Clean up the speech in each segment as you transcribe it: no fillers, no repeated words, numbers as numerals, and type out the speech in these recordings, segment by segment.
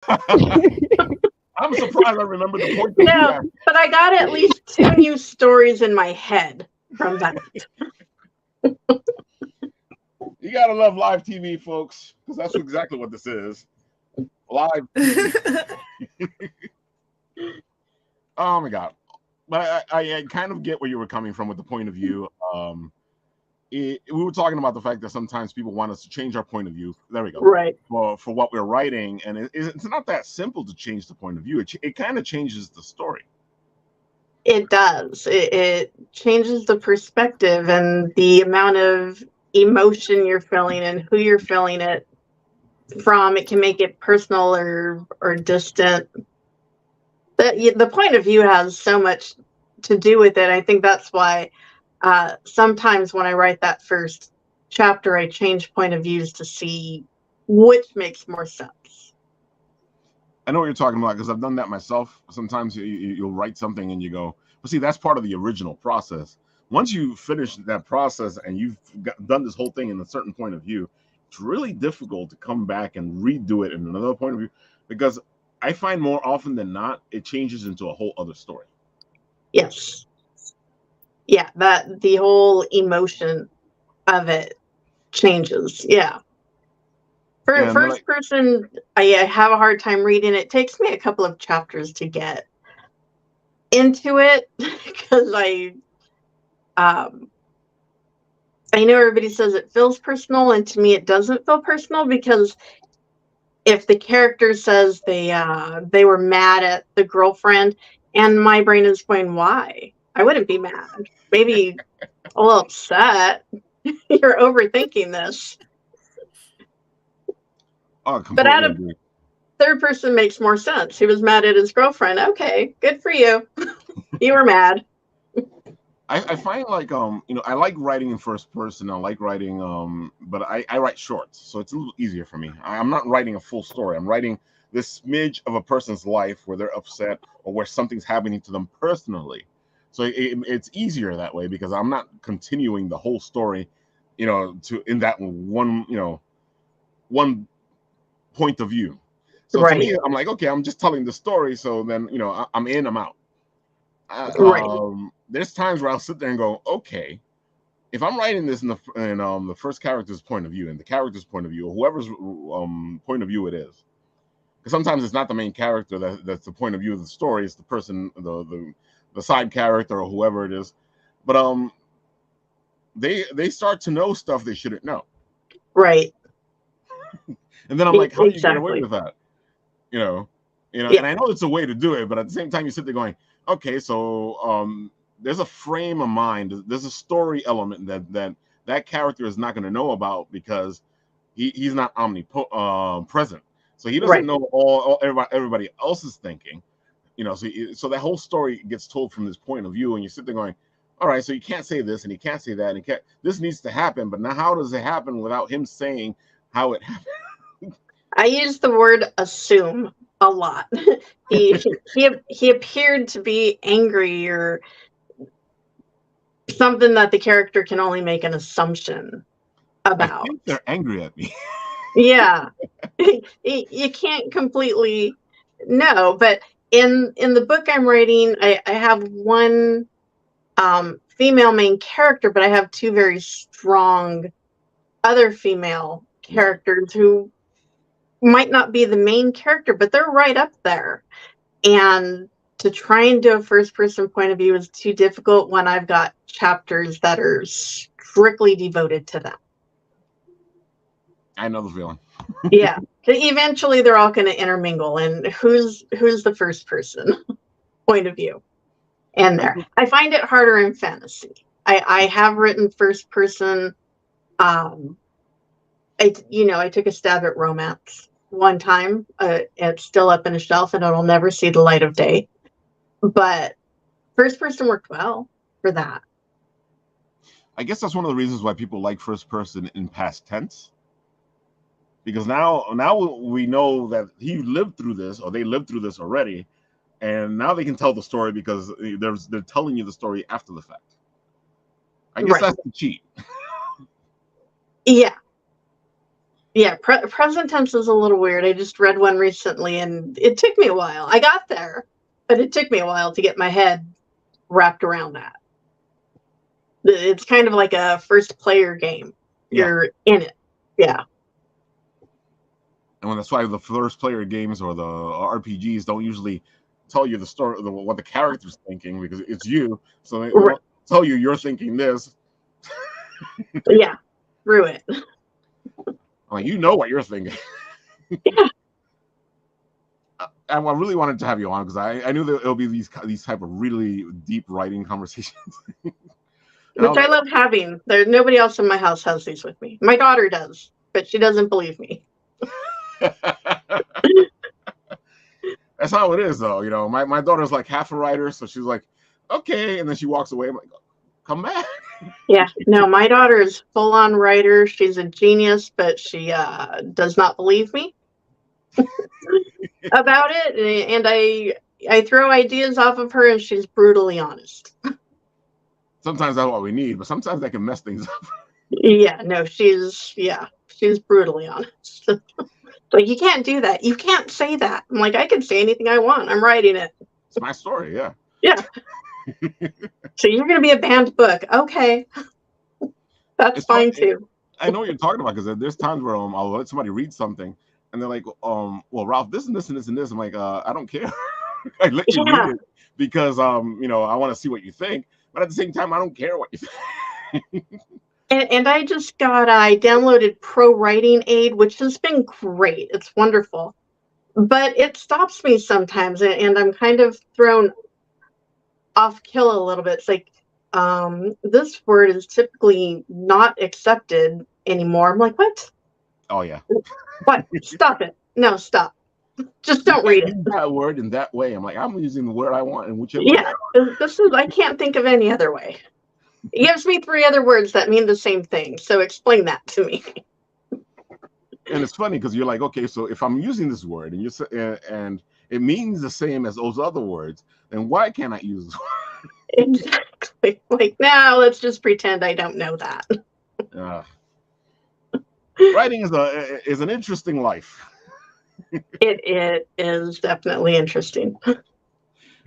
I'm surprised I remember the point of view. No, but I got at least 2 new stories in my head from that. You gotta love live TV, folks, because that's exactly what this is. Live TV. Oh my god! But I kind of get where you were coming from with the point of view. We were talking about the fact that sometimes people want us to change our point of view. There we go. Right. For what we're writing, and it's not that simple to change the point of view. It kind of changes the story. It does. It changes the perspective and the amount of emotion you're feeling and who you're feeling it from. It can make it personal or distant. The point of view has so much to do with it. I think that's why sometimes when I write that first chapter, I change point of views to see which makes more sense. I know what you're talking about because I've done that myself. Sometimes you'll write something and you go, but see, that's part of the original process. Once you finish that process and you've done this whole thing in a certain point of view, it's really difficult to come back and redo it in another point of view because I find more often than not, it changes into a whole other story. Yes. Yeah, that the whole emotion of it changes. Yeah. For And first like, person, I have a hard time reading. It takes me a couple of chapters to get into it because um, I know everybody says it feels personal, and to me, it doesn't feel personal because if the character says they were mad at the girlfriend, and my brain is going, why? I wouldn't be mad. Maybe a little upset. You're overthinking this. I But out completely of agree. third person makes more sense. He was mad at his girlfriend. Okay, good for you. You were mad. I find like I like writing in first person. I like writing but I write shorts, so it's a little easier for me. I'm not writing a full story. I'm writing this smidge of a person's life where they're upset or where something's happening to them personally. So it's easier that way because I'm not continuing the whole story, to in that one point of view. So to Right, me, I'm like, okay, I'm just telling the story. So then I'm in, I'm out. right, There's times where I'll sit there and go, okay, if I'm writing this in the first character's point of view, and the character's point of view, or whoever's point of view it is, because sometimes it's not the main character that's the point of view of the story; it's the person, the side character, or whoever it is. But they start to know stuff they shouldn't know, right. and then I'm like, how do you get away Exactly. with that? You know, Yeah, and I know it's a way to do it, but at the same time, you sit there going, okay, so there's a frame of mind, there's a story element that character is not going to know about because he's not present, so he doesn't right. know all everybody else is thinking. So that whole story gets told from this point of view, and you sit there going, all right, so you can't say this and you can't say that, and this needs to happen, but now how does it happen without him saying how it happened? I use the word assume a lot. He appeared to be angry or something that the character can only make an assumption I about. think they're angry at me. Yeah. You can't completely know, but in the book I'm writing, I have one female main character, but I have two very strong other female Right. characters who might not be the main character, but they're right up there. And to try and do a first person point of view is too difficult when I've got chapters that are strictly devoted to them. I know the feeling. Yeah. Eventually they're all going to intermingle and who's the first person point of view in I there. think I find it harder in fantasy. I have written first person. um I took a stab at romance one time. It's still up in a shelf and it'll never see the light of day. But first person worked well for that. I guess that's one of the reasons why people like first person in past tense, because now we know that he lived through this or they lived through this already, and now they can tell the story because they're telling you the story after the fact. I guess Right. that's the cheat. Yeah. Yeah, present tense is a little weird. I just read one recently, and it took me a while. I got there, but it took me a while to get my head wrapped around that. It's kind of like a first player game. Yeah. You're in it. Yeah. And that's why the first player games or the RPGs don't usually tell you the story, what the character's thinking, because it's you. So they Right. don't tell you you're thinking this. Yeah. Through it. Like, you know what you're thinking. Yeah. I really wanted to have you on because I knew that it'll be these type of really deep writing conversations. Which I love having. There's nobody else in my house has these with me. My daughter does, but she doesn't believe me. That's how it is, though. You know, my daughter's like half a writer, so she's like, okay, and then she walks away. I'm like, come back. Yeah, no, my daughter is full on writer. She's a genius, but she does not believe me about it. And I throw ideas off of her, and she's brutally honest. Sometimes that's what we need, but sometimes that can mess things up. Yeah, no, she's brutally honest. Like, you can't do that. You can't say that. I'm like, I can say anything I want. I'm writing it. It's my story, yeah. Yeah. So you're going to be a banned book. Okay. That's fine too. I know what you're talking about because there's times where I'll let somebody read something and they're like, well, Ralph, this and this and this and this. I'm like, I don't care. I let you read it because you know, I want to see what you think. But at the same time, I don't care what you think. And I just I downloaded Pro Writing Aid, which has been great. It's wonderful. But it stops me sometimes, and I'm kind of thrown off kill a little bit. It's like, this word is typically not accepted anymore. I'm like, what? Oh, yeah. What? Stop it. No, stop. Just don't read it. Use that word in that way. I'm like, I'm using the word I want in whichever way. I can't think of any other way. It gives me 3 other words that mean the same thing. So explain that to me. And it's funny because you're like, okay, so if I'm using this word and it means the same as those other words, then why can't I use this word? Exactly. Like, now let's just pretend I don't know that. Writing is an interesting life. It is definitely interesting.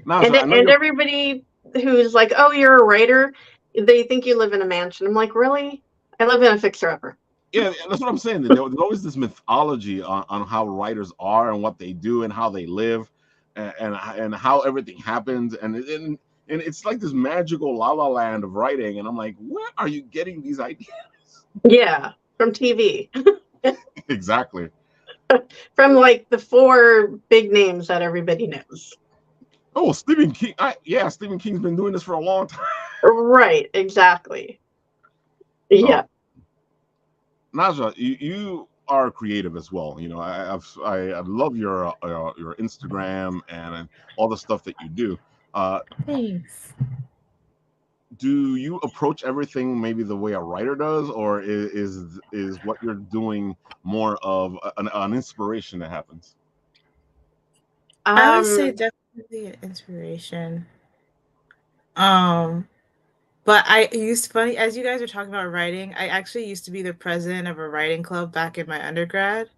Now, and everybody who's like, oh, you're a writer, they think you live in a mansion. I'm like, really? I live in a fixer-upper. Yeah, that's what I'm saying. There's always this mythology on how writers are and what they do and how they live and how everything happens. And it's like this magical la la land of writing. And I'm like, where are you getting these ideas? Yeah, from TV. Exactly. From like the 4 big names that everybody knows. Oh, Stephen King. Stephen King's been doing this for a long time. Right, exactly. Yeah. Naja, you are creative as well. You know, I love your Instagram and all the stuff that you do. Thanks. Do you approach everything maybe the way a writer does, or is what you're doing more of an inspiration that happens? I would say definitely an inspiration. But funny, as you guys are talking about writing, I actually used to be the president of a writing club back in my undergrad.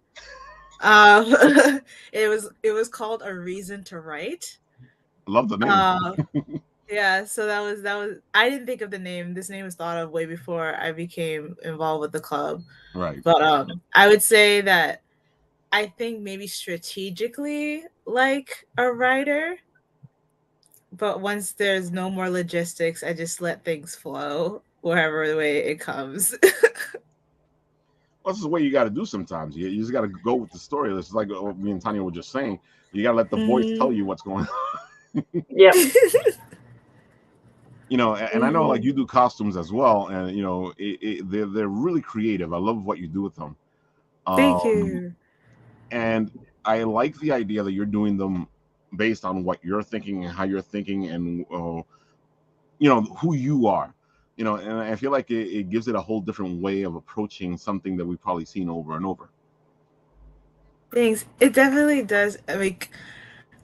It was called A Reason to Write. Love the name. Yeah, so that was I didn't think of the name. This name was thought of way before I became involved with the club. Right. But I would say that I think maybe strategically like a writer. But once there's no more logistics, I just let things flow wherever the way it comes. That's the way you got to do sometimes. You just got to go with the story. It's like what me and Tania were just saying. You got to let the voice tell you what's going on. Yeah. You know, and I know like you do costumes as well, and you know they're really creative. I love what you do with them. Thank you. And I like the idea that you're doing them based on what you're thinking and how you're thinking, and you know who you are. You know, and I feel like it gives it a whole different way of approaching something that we've probably seen over and over. Thanks. It definitely does. I mean,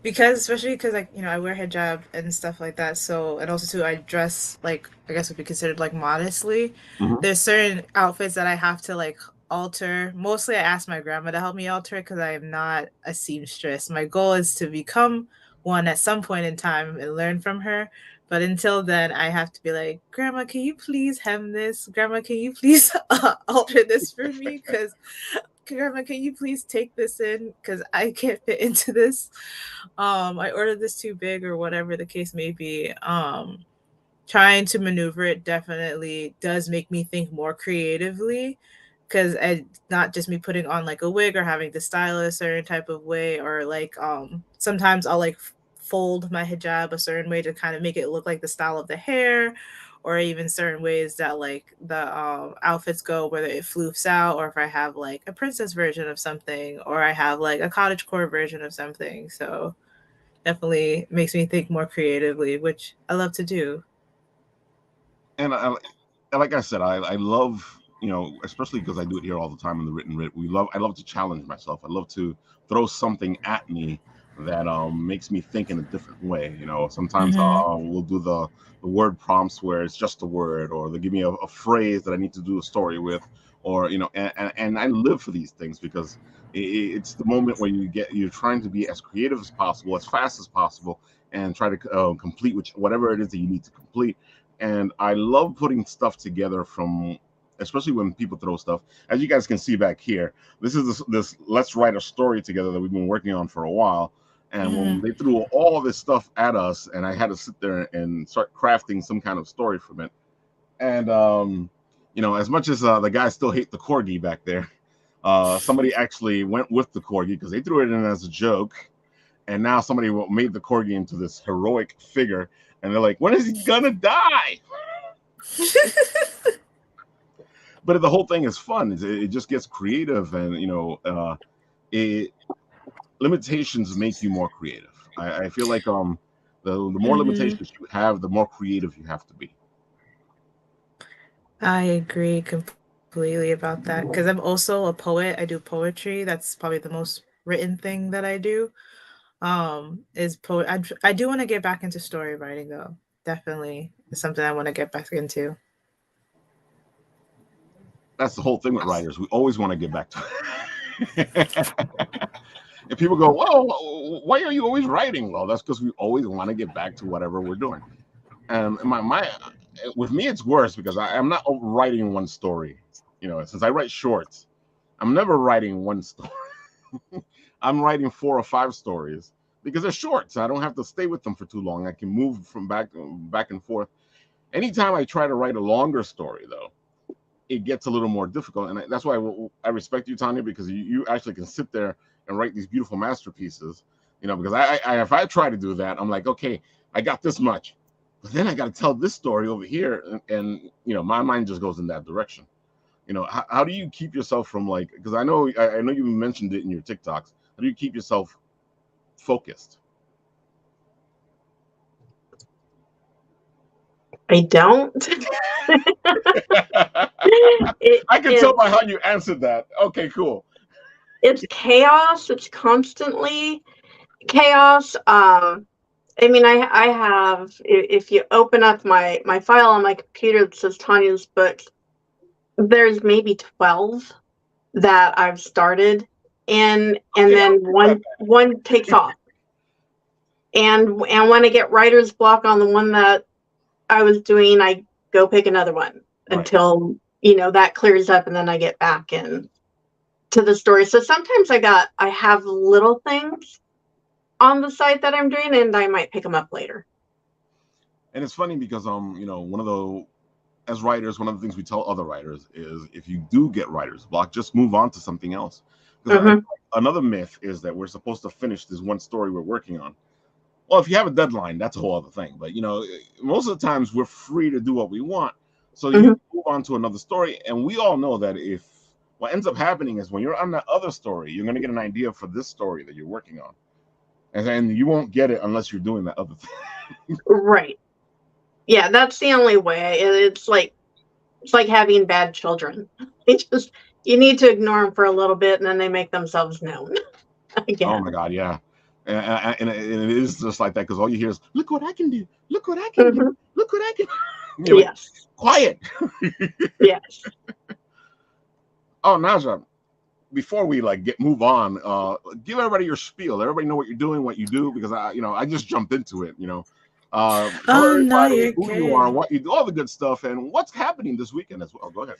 especially because like, you know, I wear hijab and stuff like that. So, and also too, I dress like, I guess would be considered like modestly. Mm-hmm. There's certain outfits that I have to like alter. Mostly I ask my grandma to help me alter because I am not a seamstress. My goal is to become one at some point in time and learn from her. But until then, I have to be like, Grandma, can you please hem this? Grandma, can you please alter this for me? Because Grandma, can you please take this in? Because I can't fit into this. I ordered this too big or whatever the case may be. Trying to maneuver it definitely does make me think more creatively, because not just me putting on like a wig or having to style it a certain type of way, or like sometimes I'll like fold my hijab a certain way to kind of make it look like the style of the hair, or even certain ways that like the outfits go, whether it floofs out, or if I have like a princess version of something, or I have like a cottagecore version of something. So definitely makes me think more creatively, which I love to do. And like I said, I love, especially because I do it here all the time in the written writ. I love to challenge myself. I love to throw something at me that makes me think in a different way. Sometimes we'll do the word prompts where it's just a word, or they give me a phrase that I need to do a story with, or and I live for these things because it's the moment where you're trying to be as creative as possible, as fast as possible, and try to complete whatever it is that you need to complete. And I love putting stuff together especially when people throw stuff. As you guys can see back here, this is this let's write a story together that we've been working on for a while. And when they threw all this stuff at us, and I had to sit there and start crafting some kind of story from it. And as much as the guys still hate the corgi back there, somebody actually went with the corgi because they threw it in as a joke. And now somebody made the corgi into this heroic figure. And they're like, when is he gonna die? But the whole thing is fun. It just gets creative, and limitations make you more creative. I feel like the more limitations you have, the more creative you have to be. I agree completely about that, because I'm also a poet. I do poetry. That's probably the most written thing that I do. Is I do want to get back into story writing though. Definitely is something I want to get back into. That's the whole thing with writers. We always want to get back to it. And people go, well, why are you always writing? Well, that's because we always want to get back to whatever we're doing. And with me, it's worse because I'm not writing one story. Since I write shorts, I'm never writing one story. I'm writing 4 or 5 stories because they're short, so I don't have to stay with them for too long. I can move from back and forth. Anytime I try to write a longer story, though, it gets a little more difficult, and that's why I respect you, Tania, because you actually can sit there and write these beautiful masterpieces. Because if I try to do that, I'm like, okay, I got this much, but then I got to tell this story over here, and my mind just goes in that direction. How do you keep yourself from because I know you mentioned it in your TikToks. How do you keep yourself focused? I don't. I can tell by how you answered that. Okay, cool. It's chaos. It's constantly chaos. I have, if you open up my file on my computer that says Tania's books, there's maybe 12 that I've started, and then one takes off. And when I get writer's block on the one that I was doing, I go pick another one until that clears up, and then I get back in to the story. So sometimes I have little things on the site that I'm doing, and I might pick them up later. And it's funny because as writers, one of the things we tell other writers is if you do get writer's block, just move on to something else. Another myth is that we're supposed to finish this one story we're working on. Well, if you have a deadline, that's a whole other thing. But most of the times we're free to do what we want. So you move on to another story, and we all know that if what ends up happening is when you're on that other story, you're going to get an idea for this story that you're working on, and then you won't get it unless you're doing that other thing. Right. Yeah, that's the only way. It's like having bad children. You need to ignore them for a little bit, and then they make themselves known again. Oh my God, yeah. And it is just like that because all you hear is, look what I can do. Look what I can do. Look what I can do. Yes. Quiet. Yes. Oh, Naja, before we like get move on, give everybody your spiel. Let everybody know what you're doing, what you do, because I just jumped into it. Tell Oh no, everybody you're who you are, good. what you do, all the good stuff, and what's happening this weekend as well. Go ahead.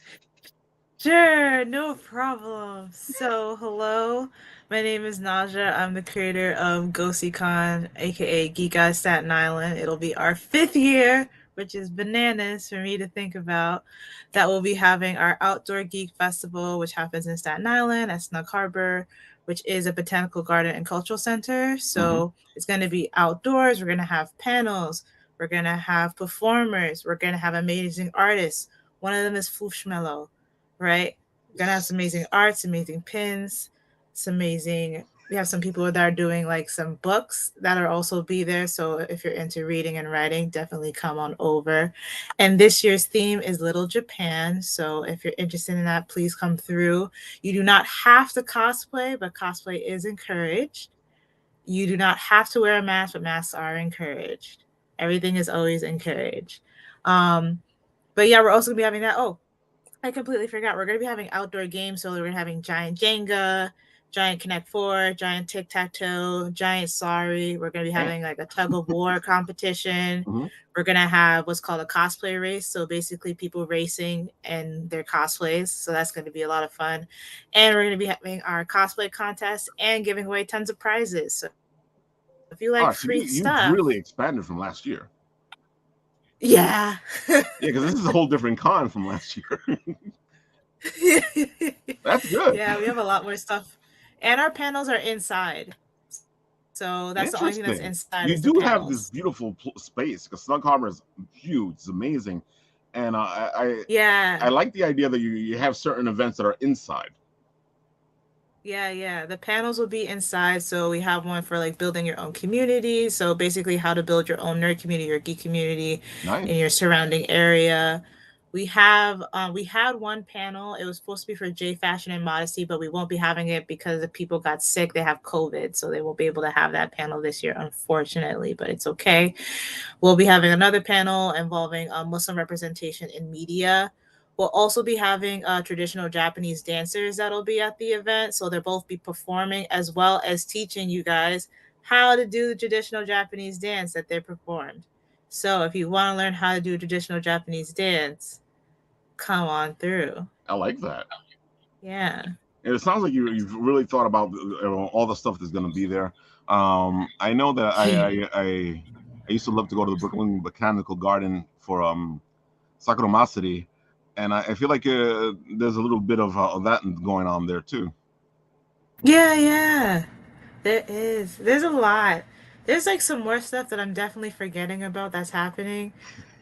Sure, no problem. So, hello, my name is Naja. I'm the creator of GOASI, aka Geek Guy Staten Island. It'll be our 5th year, which is bananas for me to think about. That we'll be having our Outdoor Geek Festival, which happens in Staten Island at Snug Harbor, which is a botanical garden and cultural center. Hmm. So, it's going to be outdoors. We're going to have panels. We're going to have performers. We're going to have amazing artists. One of them is Flushmello, right? We're gonna have some amazing arts, amazing pins, some amazing. We have some people that are doing like some books that'll also be there. So if you're into reading and writing, definitely come on over. And this year's theme is Little Japan. So if you're interested in that, please come through. You do not have to cosplay, but cosplay is encouraged. You do not have to wear a mask, but masks are encouraged. Everything is always encouraged. Um, but yeah, we're also gonna be having that. Oh, I completely forgot. We're going to be having outdoor games. So we're having giant Jenga, giant Connect Four, giant Tic Tac Toe, giant Sorry. We're going to be Damn. having like a tug of war competition. Hmm. We're going to have what's called a cosplay race. So basically, people racing and their cosplays. So that's going to be a lot of fun. And we're going to be having our cosplay contest and giving away tons of prizes. So if you like Oh, so free you've stuff, really expanded from last year. yeah. Yeah, because this is a whole different con from last year. That's good. Yeah, we have a lot more stuff. And our panels are inside. So that's the only thing that's Interesting. inside You is the do have this panels. beautiful space because Snug Harbor is huge. It's amazing, and I Yeah. like the idea that you have certain events that are inside. Yeah. The panels will be inside. So we have one for like building your own community. So basically how to build your own nerd community or geek community in Nice. your surrounding area. We had one panel. It was supposed to be for J Fashion and Modesty, but we won't be having it because the people got sick. They have COVID, so they won't be able to have that panel this year, unfortunately. But it's okay. We'll be having another panel involving Muslim representation in media. We'll also be having traditional Japanese dancers that'll be at the event. So they'll both be performing as well as teaching you guys how to do the traditional Japanese dance that they performed. So if you want to learn how to do a traditional Japanese dance, come on through. I like that. Yeah. And it sounds like you've really thought about all the stuff that's going to be there. I know that I used to love to go to the Brooklyn Botanical Garden for Sakura Masari, and I feel like there's a little bit of that going on there too. Yeah. There is. There's a lot. There's like some more stuff that I'm definitely forgetting about that's happening.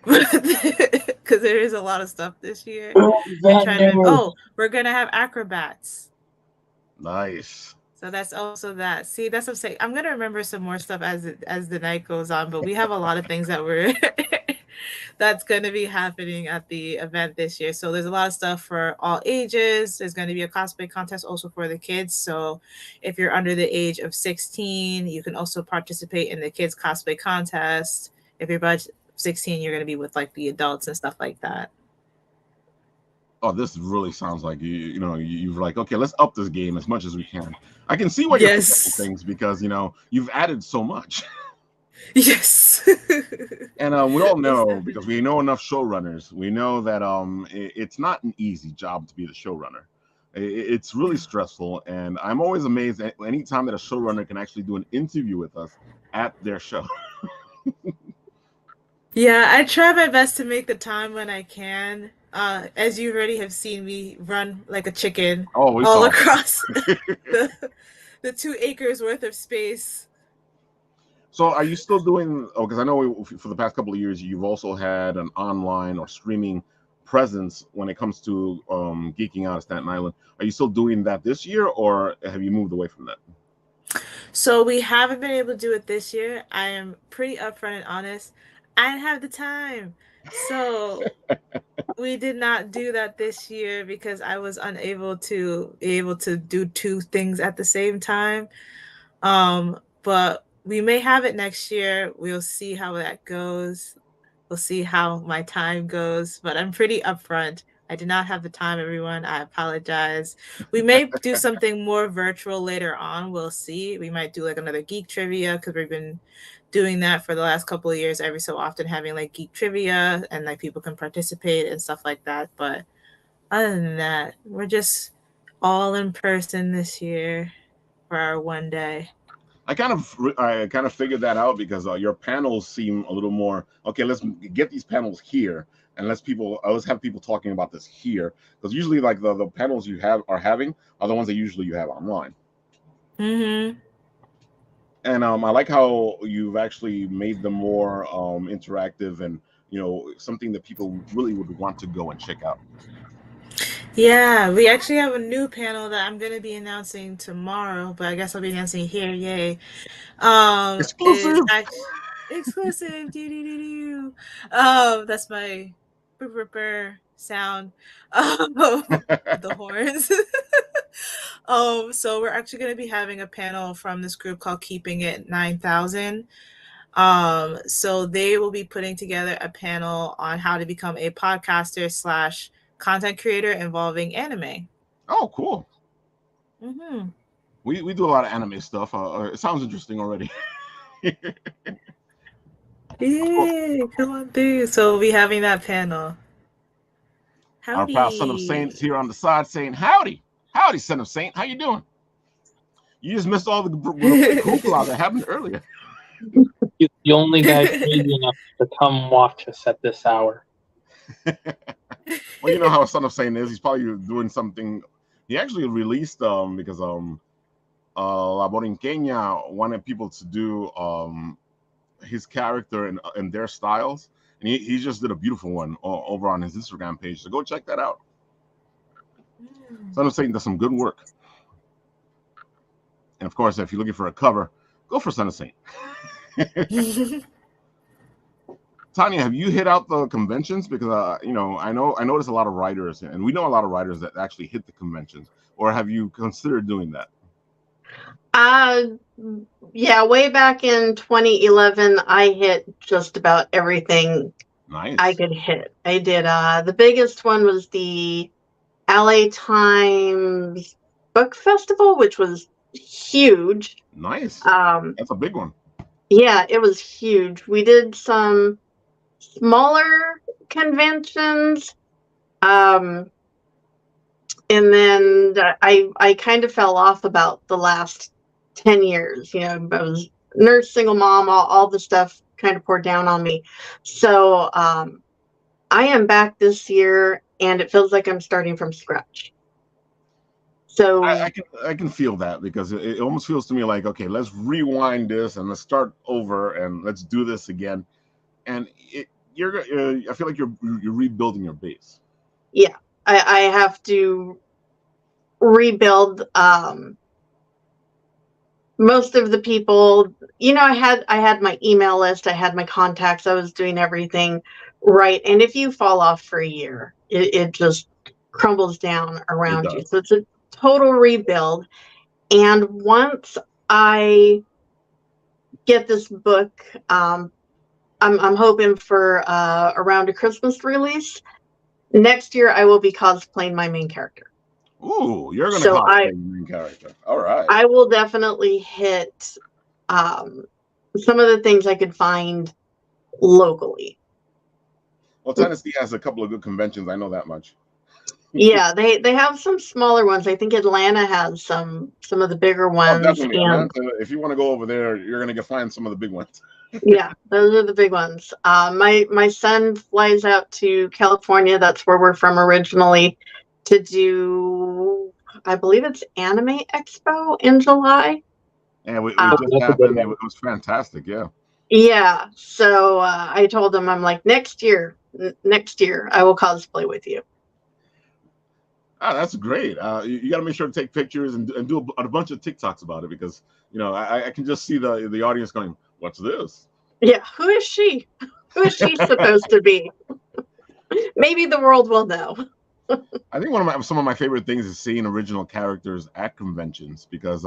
Because there is a lot of stuff this year. I try to remember. Oh, we're gonna have acrobats. Nice. So that's also that. See, that's what I'm saying. I'm gonna remember some more stuff as the night goes on, but we have a lot of things that we're that's gonna be happening at the event this year. So there's a lot of stuff for all ages. There's gonna be a cosplay contest also for the kids. So if you're under the age of 16, you can also participate in the kids cosplay contest. If you're about 16, you're gonna be with like the adults and stuff like that. Oh, this really sounds like you've like, okay, let's up this game as much as we can. I can see why you're forgetting Yes. things because you've added so much. Yes. And we all Most know because definitely. we know enough showrunners. We know that it's not an easy job to be the showrunner. It's really No. stressful, and I'm always amazed at any time that a showrunner can actually do an interview with us at their show. Yeah, I try my best to make the time when I can. As you already have seen me run like a chicken Oh, we all saw. across the the 2 acres worth of space. So, are you still doing? Oh, because I know for the past couple of years you've also had an online or streaming presence when it comes to geeking out of Staten Island. Are you still doing that this year, or have you moved away from that? So we haven't been able to do it this year. I am pretty upfront and honest. I didn't have the time. So we did not do that this year because I was unable to be able to do two things at the same time. But we may have it next year. We'll see how that goes. We'll see how my time goes. But I'm pretty upfront. I did not have the time, everyone. I apologize. We may do something more virtual later on. We'll see. We might do like another geek trivia because we've been doing that for the last couple of years, every so often having like geek trivia and like people can participate and stuff like that. But other than that, we're just all in person this year for our one day. I kind of figured that out because your panels seem a little more okay. Let's get these panels here, and let's have people talking about this here, because usually like the panels you are having are the ones that usually you have online. Mm-hmm. And I like how you've actually made them more interactive and something that people really would want to go and check out. Yeah, we actually have a new panel that I'm gonna be announcing tomorrow, but I guess I'll be announcing it here. Yay! Is Exclusive. Exclusive. That's my sound. With the horns. So we're actually gonna be having a panel from this group called Keeping It 9000. So they will be putting together a panel on how to become a podcaster slash content creator involving anime. Oh, cool. Mm-hmm. We do a lot of anime stuff. It sounds interesting already. Yeah, come on through. So we'll be having that panel. Our proud son of Saint is here on the side saying, "Howdy, howdy, son of Saint. How you doing? You just missed all the hoopla that happened earlier." You're the only guy crazy enough to come watch us at this hour. Well, you know how a son of Saint is. He's probably doing something. He actually released because La Borinqueña wanted people to do his character and their styles, and he just did a beautiful one over on his Instagram page. So go check that out. Son of Satan does some good work. And of course, if you're looking for a cover, go for Son of Saint. Tania, have you hit out the conventions? Because I notice a lot of writers, and we know a lot of writers that actually hit the conventions. Or have you considered doing that? Yeah, way back in 2011, I hit just about everything Nice. I could hit. I did. The biggest one was the LA Times Book Festival, which was huge. Nice. That's a big one. Yeah, it was huge. We did some smaller conventions. And then I kind of fell off about the last 10 years. I was nurse, single mom, all the stuff kind of poured down on me. So I am back this year, and it feels like I'm starting from scratch. So I can feel that, because it almost feels to me like, okay, let's rewind this and let's start over and let's do this again. And I feel like you're rebuilding your base. Yeah, I have to rebuild. Most of the people, I had my email list, I had my contacts, I was doing everything right. And if you fall off for a year, it just crumbles down around you. So it's a total rebuild. And once I get this book, I'm hoping for around a Christmas release. Next year, I will be cosplaying my main character. Ooh, you're going to cosplay your main character. All right. I will definitely hit some of the things I could find locally. Well, Tennessee has a couple of good conventions. I know that much. Yeah, they have some smaller ones. I think Atlanta has some of the bigger ones. Oh, definitely. Atlanta, if you want to go over there, you're going to find some of the big ones. Yeah, those are the big ones. My son flies out to California. That's where we're from originally, to do, I believe it's Anime Expo in July. And it just happened. It was fantastic. Yeah. Yeah. So I told him, I'm like, next year, I will cosplay with you. Oh, that's great. You got to make sure to take pictures and do a bunch of TikToks about it, because I can just see the audience going, "What's this?" Yeah, who is she? Who is she supposed to be? Maybe the world will know. I think some of my favorite things is seeing original characters at conventions, because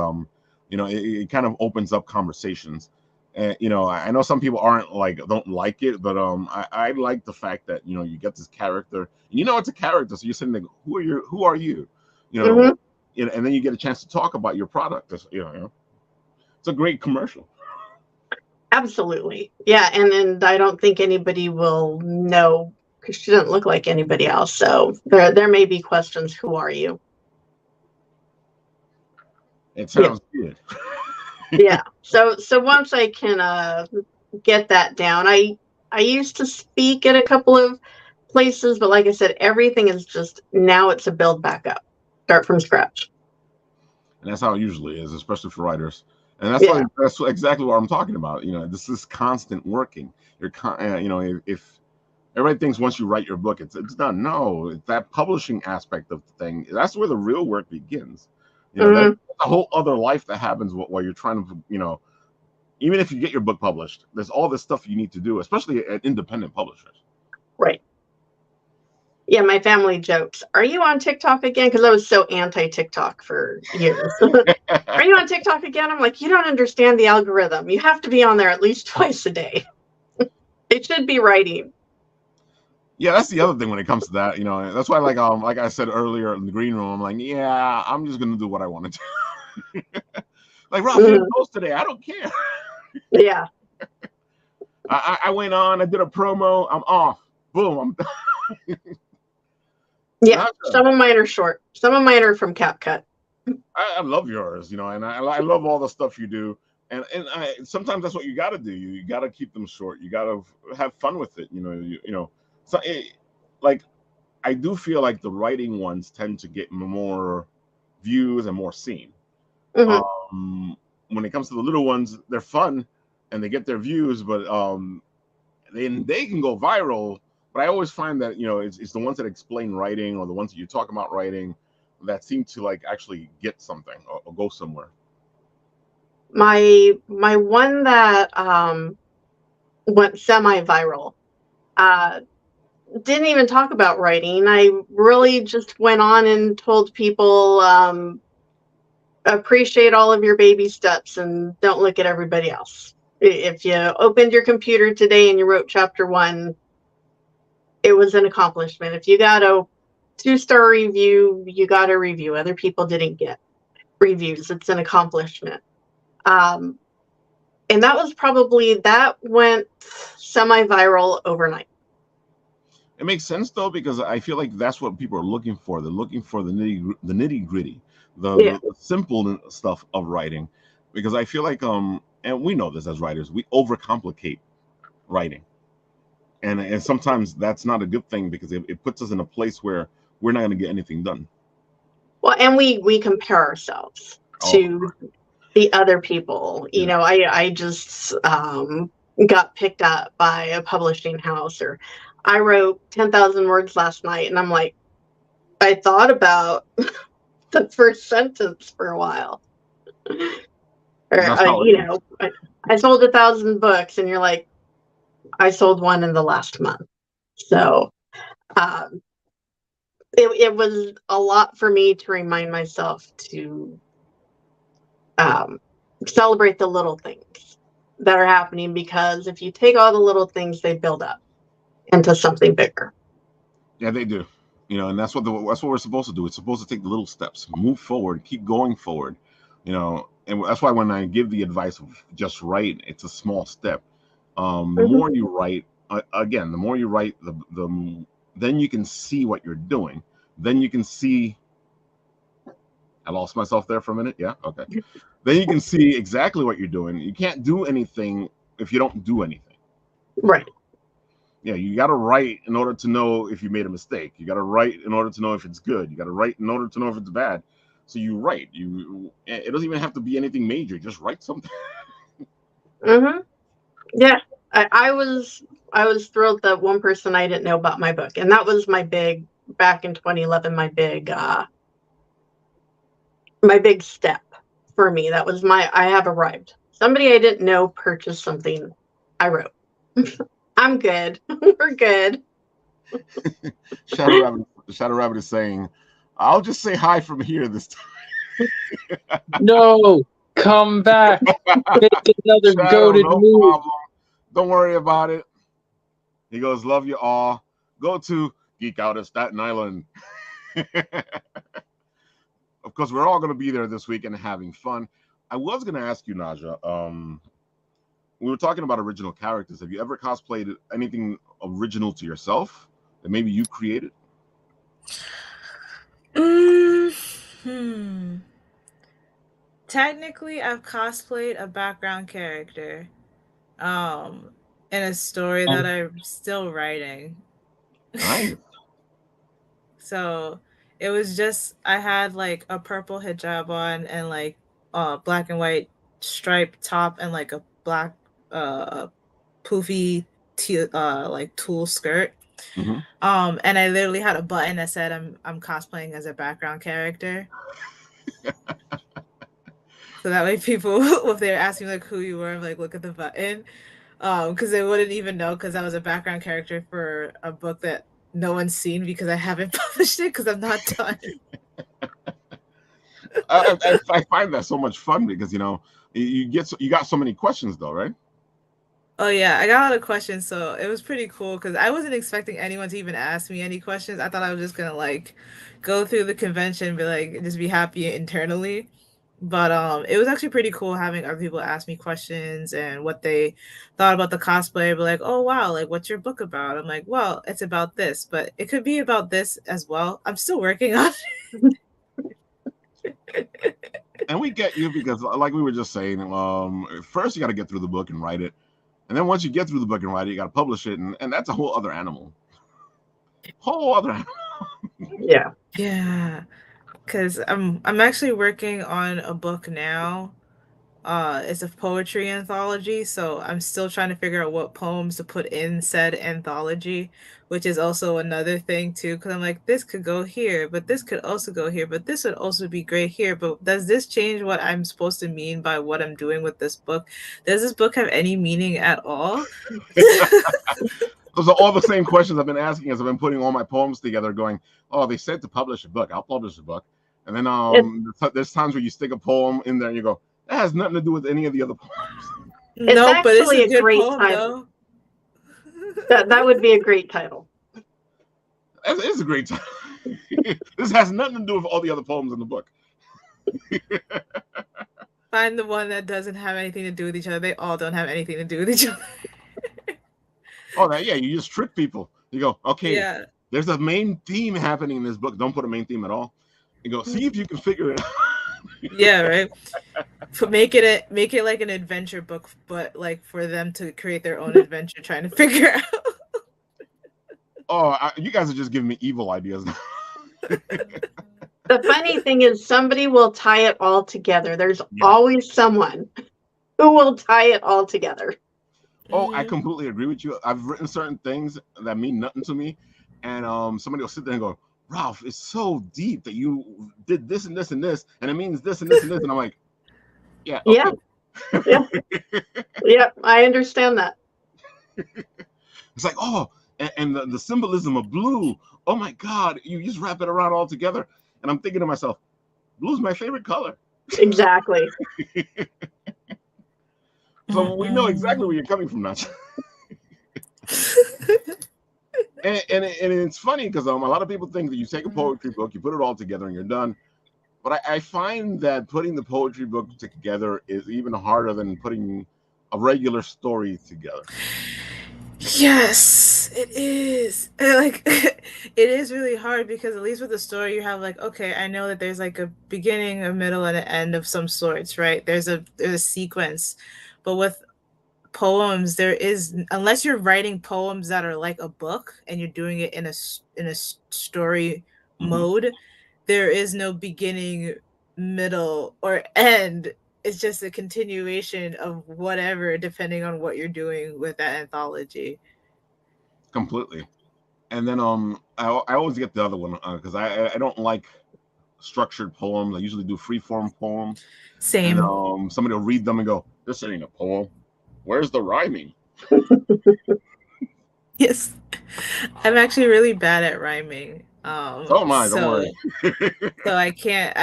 it kind of opens up conversations. And I know some people don't like it, but I like the fact that you get this character, and it's a character, so you're sitting there, who are you, Hmm. and then you get a chance to talk about your product. It's a great commercial. Absolutely. Yeah. And I don't think anybody will know because she doesn't look like anybody else. So there may be questions. Who are you? It Yeah. sounds good. Yeah. So once I can get that down, I used to speak at a couple of places, but like I said, everything is just now it's a build back up, start from scratch. And that's how it usually is, especially for writers. And that's Yeah. that's exactly what I'm talking about. This is constant working. If everybody thinks once you write your book, it's done. No, it's that publishing aspect of the thing. That's where the real work begins. Mhm. That's a whole other life that happens while you're trying to, even if you get your book published, there's all this stuff you need to do, especially at independent publishers. Right. Yeah, my family jokes, "Are you on TikTok again?" Because I was so anti-TikTok for years. "Are you on TikTok again?" I'm like, "You don't understand the algorithm. You have to be on there at least twice a day. It should be writing." Yeah, that's the other thing when it comes to that. That's why, like I said earlier in the green room, I'm like, yeah, I'm just gonna do what I want to do. Like Rafael Mhm. goes today, I don't care. Yeah. I went on, I did a promo, I'm off. Boom, I'm done. Yeah. Some of mine are short. Some of mine are from CapCut. I love yours, and I love all the stuff you do. And sometimes that's what you got to do. You got to keep them short. You got to have fun with it. So like I do feel like the writing ones tend to get more views and more seen. Mhm. When it comes to the little ones, they're fun and they get their views, but then they can go viral. But I always find that it's the ones that explain writing or the ones that you talk about writing that seem to actually get something or go somewhere. My one that went semi-viral didn't even talk about writing. I really just went on and told people appreciate all of your baby steps and don't look at everybody else. If you opened your computer today and you wrote chapter 1, it was an accomplishment. If you got a 2-star review, you got a review. Other people didn't get reviews. It's an accomplishment. Um, and that went semi-viral overnight. It makes sense though, because I feel like that's what people are looking for. They're looking for the nitty gritty, Yeah. the simple stuff of writing, because I feel like and we know this as writers, we overcomplicate writing, and sometimes that's not a good thing because it puts us in a place where we're not going to get anything done. Well, and we compare ourselves Oh, to the other people. yeah. I just got picked up by a publishing house, or I wrote 10,000 words last night, and I'm like, I thought about the first sentence for a while. Or And that's how it is. I sold 1,000 books, and you're like, I sold one in the last month. So um, it was a lot for me to remind myself to um, celebrate the little things that are happening, because if you take all the little things, they build up into something bigger. Yeah, they do. And that's what we're supposed to do. It's supposed to take the little steps, move forward, keep going forward. And that's why when I give the advice of just write, it's a small step. The Mhm. more you write, again, the more you write, then you can see what you're doing. Then you can see. I lost myself there for a minute. Yeah, okay. Then you can see exactly what you're doing. You can't do anything if you don't do anything. Right. Yeah, you got to write in order to know if you made a mistake. You got to write in order to know if it's good. You got to write in order to know if it's bad. So you write. It doesn't even have to be anything major. Just write something. Hmm. Yeah. I was thrilled that one person I didn't know about my book, and that was my big back in 2011. My big step for me. That was I have arrived. Somebody I didn't know purchased something I wrote. I'm good. We're good. Shadow Rabbit is saying, "I'll just say hi from here this time." No. Come back. Make another Shadow, goated no move. problem. Don't worry about it. He goes, love you all. Go to Geek Out at Staten Island. Of course, we're all going to be there this weekend having fun. I was going to ask you, Naja, we were talking about original characters. Have you ever cosplayed anything original to yourself that maybe you created? Technically, I've cosplayed a background character in a story that I'm still writing. Nice. So it was just, I had like a purple hijab on and like black and white striped top and like a black poofy like tulle skirt. Mm-hmm. And I literally had a button that said I'm cosplaying as a background character. So that way people, if they're asking like who you were, I'm like, look at the button. Because they wouldn't even know, because I was a background character for a book that no one's seen because I haven't published it because I'm not done. I find that so much fun because you got so many questions though, right? Oh yeah, I got a lot of questions, so it was pretty cool because I wasn't expecting anyone to even ask me any questions. I thought I was just gonna like go through the convention and be like just be happy internally. But it was actually pretty cool having other people ask me questions and what they thought about the cosplay. Be like, oh wow, like what's your book about? I'm like, well, it's about this, but it could be about this as well. I'm still working on it. And we get you because, like we were just saying, first you got to get through the book and write it, and then once you get through the book and write it, you got to publish it, and that's a whole other animal. Whole other animal. Yeah. Yeah. Because I'm actually working on a book now. It's a poetry anthology, so I'm still trying to figure out what poems to put in said anthology, which is also another thing too. Because I'm like, this could go here, but this could also go here, but this would also be great here. But does this change what I'm supposed to mean by what I'm doing with this book? Does this book have any meaning at all? Those are all the same questions I've been asking as I've been putting all my poems together, going, oh, they said to publish a book. I'll publish a book. And then there's times where you stick a poem in there and you go, that has nothing to do with any of the other poems. No, but it's actually a good great poem, title. though. That would be a great title. It's a great title. This has nothing to do with all the other poems in the book. Find the one that doesn't have anything to do with each other. They all don't have anything to do with each other. Oh, you just trick people. You go, okay, Yeah. there's a main theme happening in this book. Don't put a main theme at all. You go, see if you can figure it out. Yeah, right. Make it like an adventure book, but like for them to create their own adventure, trying to figure out. Oh, you guys are just giving me evil ideas now. The funny thing is somebody will tie it all together. There's always someone who will tie it all together. Oh, I completely agree with you. I've written certain things that mean nothing to me, and somebody will sit there and go, Ralph, it's so deep that you did this and this and this, and it means this and this and this, and I'm like, yeah, okay. Yeah, I understand that. It's like, oh, and the symbolism of blue. Oh my God, you just wrap it around all together, and I'm thinking to myself, blue's my favorite color. Exactly. So we know exactly where you're coming from now. And it's funny because a lot of people think that you take a poetry book, you put it all together, and you're done. But I find that putting the poetry book together is even harder than putting a regular story together. Yes, it is. Like, it is really hard because at least with the story, you have like, okay, I know that there's like a beginning, a middle, and an end of some sorts, right? There's a sequence, but with poems, there is, unless you're writing poems that are like a book and you're doing it in a story mode, there is no beginning, middle, or end. It's just a continuation of whatever, depending on what you're doing with that anthology. Completely. And then I always get the other one because I don't like structured poems. I usually do free form poems. Same. And somebody will read them and go, this ain't a poem. Where's the rhyming? Yes. I'm actually really bad at rhyming. So am I, don't worry. So I can't,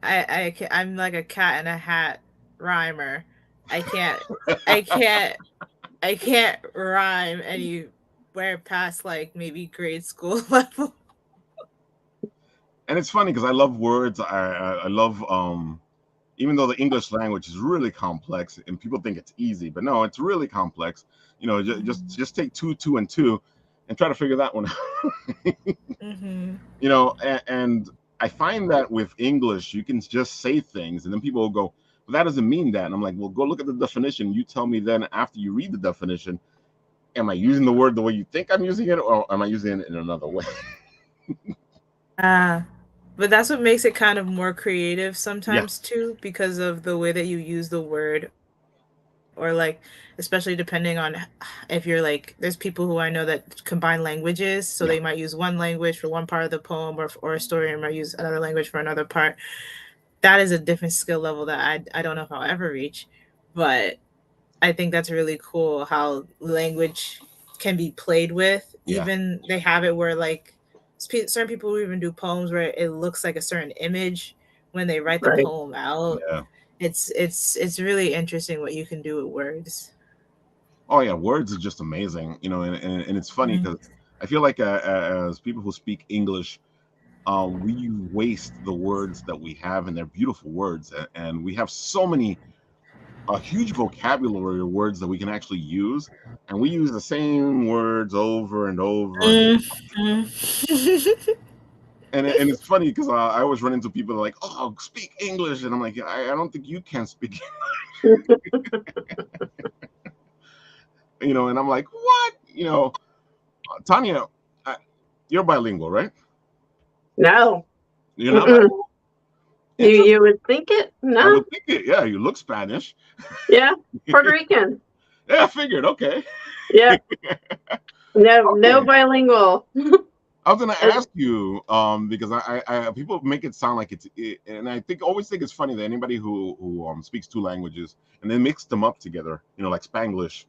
I'm like a cat in a hat rhymer. I can't rhyme anywhere past like maybe grade school level. And it's funny because I love words. I love even though the English language is really complex and people think it's easy, but no, it's really complex. You know, just take two and two and try to figure that one out. Mm-hmm. You know, and I find that with English, you can just say things and then people will go, well, that doesn't mean that. And I'm like, well, go look at the definition. You tell me then after you read the definition, am I using the word the way you think I'm using it, or am I using it in another way? But that's what makes it kind of more creative sometimes too, because of the way that you use the word, or like, especially depending on if you're like, there's people who I know that combine languages, so they might use one language for one part of the poem or a story, and might use another language for another part. That is a different skill level that I don't know if I'll ever reach, but I think that's really cool how language can be played with. Even they have it where like certain people even do poems where it looks like a certain image when they write the poem out. Yeah. It's really interesting what you can do with words. Oh yeah, words is just amazing, you know, and it's funny because I feel like as people who speak English, we waste the words that we have, and they're beautiful words, and we have so many a huge vocabulary of words that we can actually use, and we use the same words over and over again. And it's funny because I always run into people that are like, oh, speak English, and I'm like, I don't think you can speak you know, and I'm like, what? You know, Tanya, you're bilingual, right? No. You're not bilingual? You would think it? No. I would think it. Yeah, you look Spanish. Yeah, Puerto Rican. Yeah, I figured. Okay. Yeah. No bilingual. I was gonna ask you, because I people make it sound like and I always think it's funny that anybody who speaks two languages and then mix them up together, you know, like Spanglish,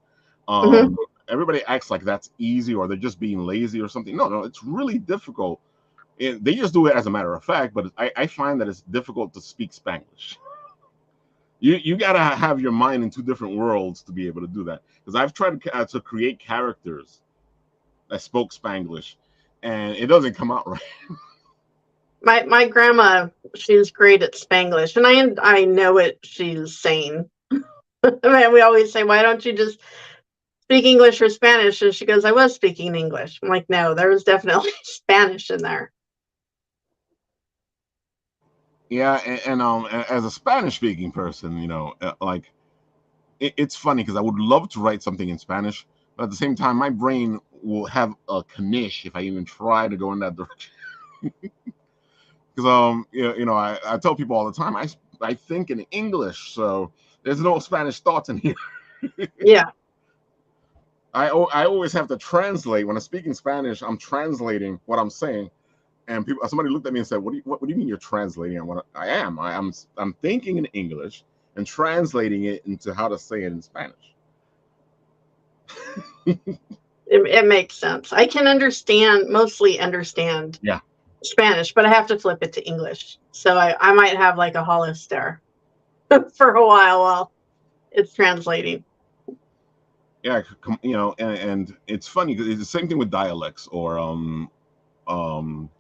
everybody acts like that's easy or they're just being lazy or something. No, it's really difficult. They just do it as a matter of fact, but I find that it's difficult to speak Spanglish. You gotta have your mind in two different worlds to be able to do that. Because I've tried to create characters that spoke Spanglish, and it doesn't come out right. My grandma, she's great at Spanglish, and I know what she's saying. I mean, we always say, why don't you just speak English or Spanish? And she goes, I was speaking English. I'm like, no, there was definitely Spanish in there. Yeah, and as a Spanish speaking person, you know, like it's funny because I would love to write something in Spanish, but at the same time, my brain will have a knish if I even try to go in that direction. Because you know, I tell people all the time, I think in English, so there's no Spanish thoughts in here. Yeah. I always have to translate when I'm speaking Spanish. I'm translating what I'm saying, and somebody looked at me and said, "What do you mean you're translating?" And what I am, I'm thinking in English and translating it into how to say it in Spanish. It makes sense. I can mostly understand Spanish, but I have to flip it to English. So I might have like a hollow stare for a while it's translating. Yeah, you know, and it's funny because it's the same thing with dialects or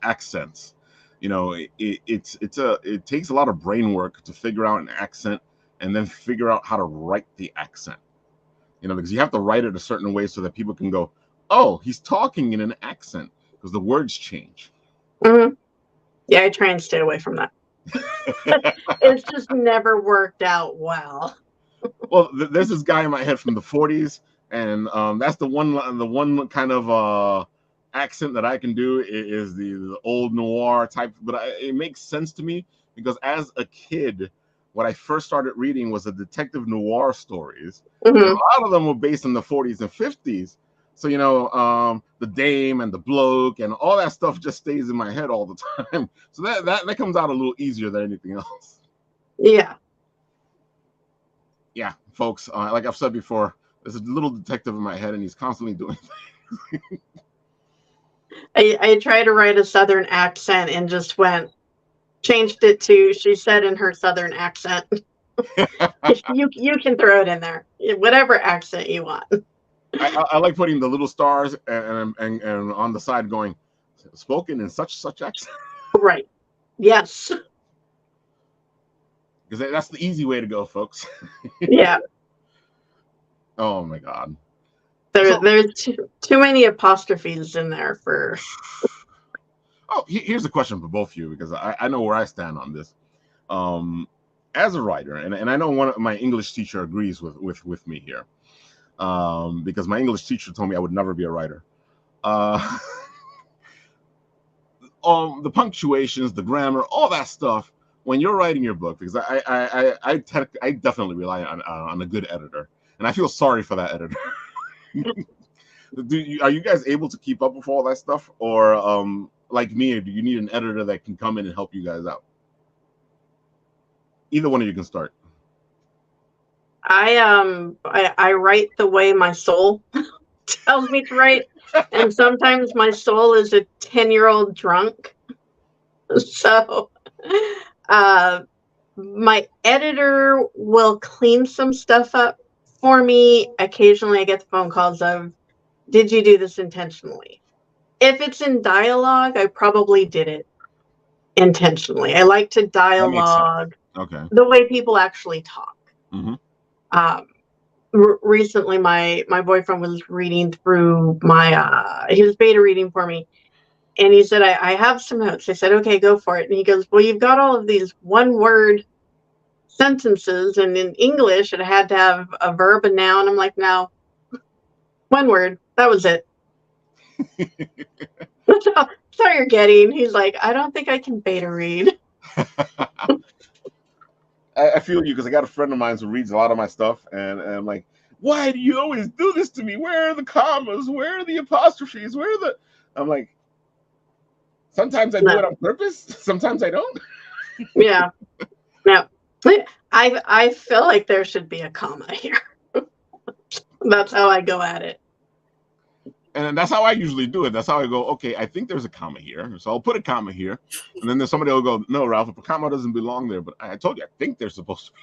accents. You know, it takes a lot of brain work to figure out an accent and then figure out how to write the accent. You know, because you have to write it a certain way so that people can go, oh, he's talking in an accent, because the words change. Yeah, I try and stay away from that. It's just never worked out well. Well, there's this guy in my head from the 40s, and that's the one kind of accent that I can do is the old noir type, but it makes sense to me because as a kid, what I first started reading was the detective noir stories. And a lot of them were based in the 40s and 50s. So, you know, the dame and the bloke and all that stuff just stays in my head all the time. So that comes out a little easier than anything else. Yeah. Yeah, folks, like I've said before, there's a little detective in my head and he's constantly doing things. I tried to write a Southern accent and just changed it to, she said in her Southern accent. You can throw it in there, whatever accent you want. I like putting the little stars and on the side going, spoken in such accent. Right. Yes. Because that's the easy way to go, folks. Yeah. Oh my God. There's too many apostrophes in there for. Oh, here's a question for both of you, because I know where I stand on this. As a writer, and I know one of my English teacher agrees with me here, because my English teacher told me I would never be a writer. The punctuations, the grammar, all that stuff. When you're writing your book, because I definitely rely on a good editor, and I feel sorry for that editor. Are you guys able to keep up with all that stuff, or like me, do you need an editor that can come in and help you guys out? Either one of you can start. I write the way my soul tells me to write, and sometimes my soul is a 10-year-old drunk. So my editor will clean some stuff up for me. Occasionally I get the phone calls of, did you do this intentionally? If it's in dialogue, I probably did it intentionally. I like to dialogue Okay. the way people actually talk. Mm-hmm. Recently, my boyfriend was reading through he was beta reading for me, and he said, I have some notes. I said, okay, go for it. And he goes, well, you've got all of these one-word sentences, and in English, it had to have a verb and noun. I'm like, no, one word. That was it. That's all you're getting. He's like, I don't think I can beta read. I feel you, because I got a friend of mine who reads a lot of my stuff, and I'm like, why do you always do this to me? Where are the commas? Where are the apostrophes? I'm like, sometimes I do it on purpose. Sometimes I don't. Yeah. Yeah. I feel like there should be a comma here. That's how I go at it. And that's how I usually do it. That's how I go, okay, I think there's a comma here, so I'll put a comma here. And then there's somebody will go, no, Ralph, a comma doesn't belong there. But I told you, I think they're supposed to be.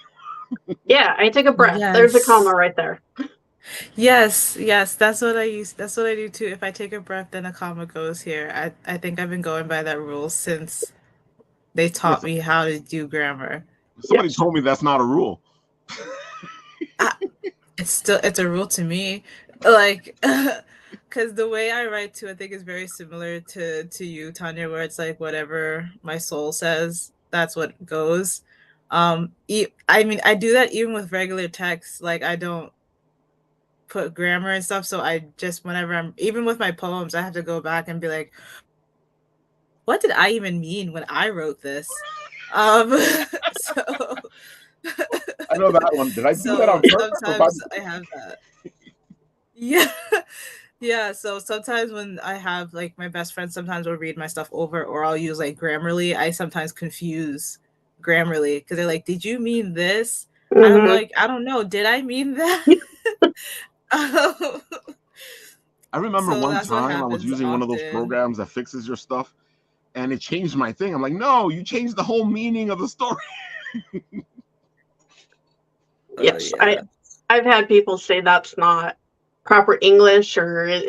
Yeah, I take a breath. Yes. There's a comma right there. Yes, that's what I use. That's what I do too. If I take a breath, then a comma goes here. I think I've been going by that rule since they taught me how to do grammar. Somebody told me that's not a rule. It's a rule to me. Like, because the way I write too, I think is very similar to you, Tanya, where it's like whatever my soul says, that's what goes. I mean, I do that even with regular text. Like, I don't put grammar and stuff, so I just, whenever even with my poems, I have to go back and be like, what did I even mean when I wrote this? So I know that one. Did I do that on purpose? Sometimes I have that. Yeah. So sometimes when I have, like, my best friend sometimes will read my stuff over, or I'll use like Grammarly. I sometimes confuse Grammarly because they're like, did you mean this? Mm-hmm. And I'm like, I don't know. Did I mean that? I remember one time I was using one of those programs that fixes your stuff, and it changed my thing. I'm like, no, you changed the whole meaning of the story. Yes, yeah. I've had people say that's not proper English, or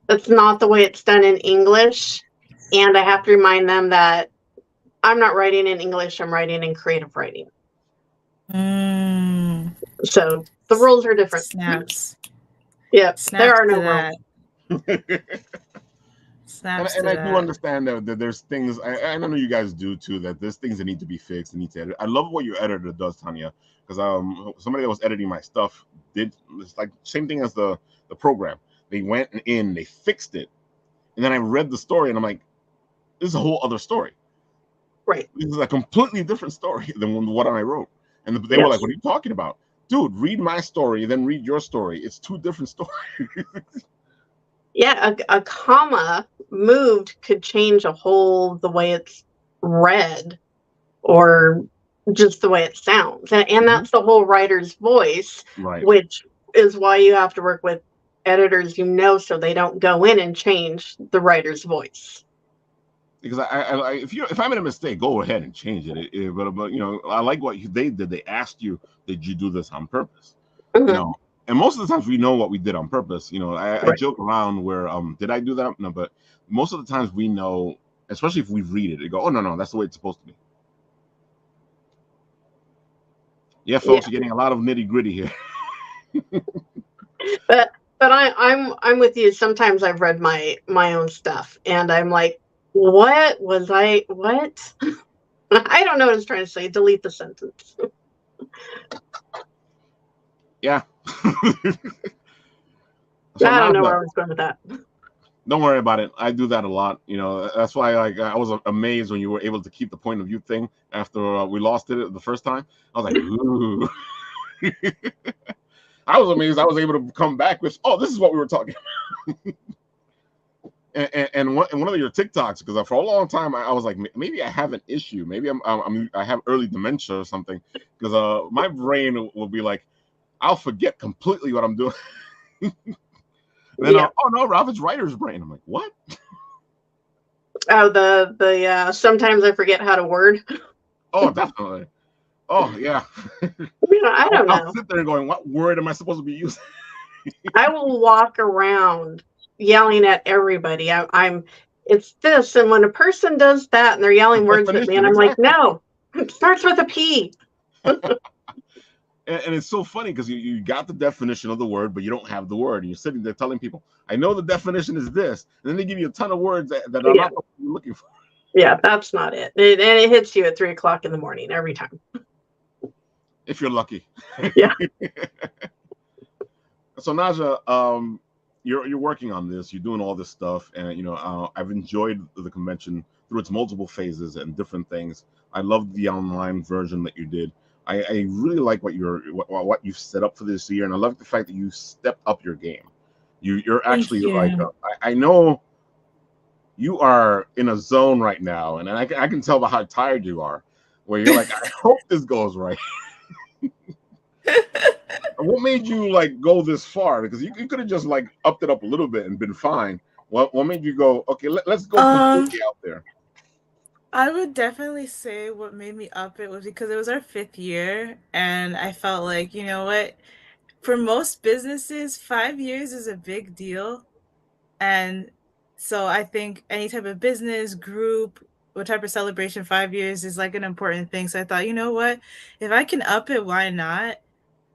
that's not the way it's done in English, and I have to remind them that I'm not writing in English, I'm writing in creative writing. So the rules are different. Snaps. Yeah, Snaps, there are no rules. And I do understand that there's things, I know you guys do too, that there's things that need to be fixed and need to edit. I love what your editor does, Tanya, because somebody that was editing my stuff it's like same thing as the program. They went in, they fixed it, and then I read the story and I'm like, this is a whole other story. Right. This is a completely different story than what I wrote. And they were like, what are you talking about? Dude, read my story, then read your story. It's two different stories. Yeah, a comma moved could change the way it's read, or just the way it sounds. And that's the whole writer's voice, right? Which is why you have to work with editors, so they don't go in and change the writer's voice. because if I made a mistake, go ahead and change it. But you know, I like what they did. They asked you, did you do this on purpose? You know, and most of the times we know what we did on purpose. You know, I joke around where did I do that? No, but most of the times we know, especially if we read it, they go, oh no, that's the way it's supposed to be. Yeah, folks, you're getting a lot of nitty gritty here. But I'm with you. Sometimes I've read my own stuff and I'm like, what was I what? I don't know what I was trying to say. Delete the sentence. Yeah. So I don't know where I was going with that. Don't worry about it. I do that a lot. You know, that's why I was amazed when you were able to keep the point of view thing after we lost it the first time. I was like, ooh. I was amazed I was able to come back with, oh, this is what we were talking about. and one of your TikToks, because for a long time I was like, maybe I have an issue. Maybe I have early dementia or something, because my brain will be like, I'll forget completely what I'm doing. Then oh no, Ralph, it's writer's brain. I'm like, what? Oh, the sometimes I forget how to word. Oh, definitely. Oh yeah. I don't know. I'll sit there going, what word am I supposed to be using? I will walk around yelling at everybody. I'm it's this, and when a person does that and they're yelling words at me, and I'm like, no, it starts with a P. And it's so funny because you got the definition of the word, but you don't have the word. And you're sitting there telling people, I know the definition is this. And then they give you a ton of words that are not what you're looking for. Yeah, that's not it. And it hits you at 3 o'clock in the morning every time. If you're lucky. Yeah. So Naja, you're working on this. You're doing all this stuff. And, you know, I've enjoyed the convention through its multiple phases and different things. I loved the online version that you did. I really like what you've set up for this year, and I love the fact that you stepped up your game. You're actually like I know you are in a zone right now, and I can tell by how tired you are, where you're like, I hope this goes right. What made you like go this far? Because you could have just like upped it up a little bit and been fine. What made you go, okay, let's go completely out there? I would definitely say what made me up it was because it was our 5th year, and I felt like, you know what, for most businesses, 5 years is a big deal. And so I think any type of business, group, what type of celebration, 5 years is like an important thing. So I thought, you know what, if I can up it, why not?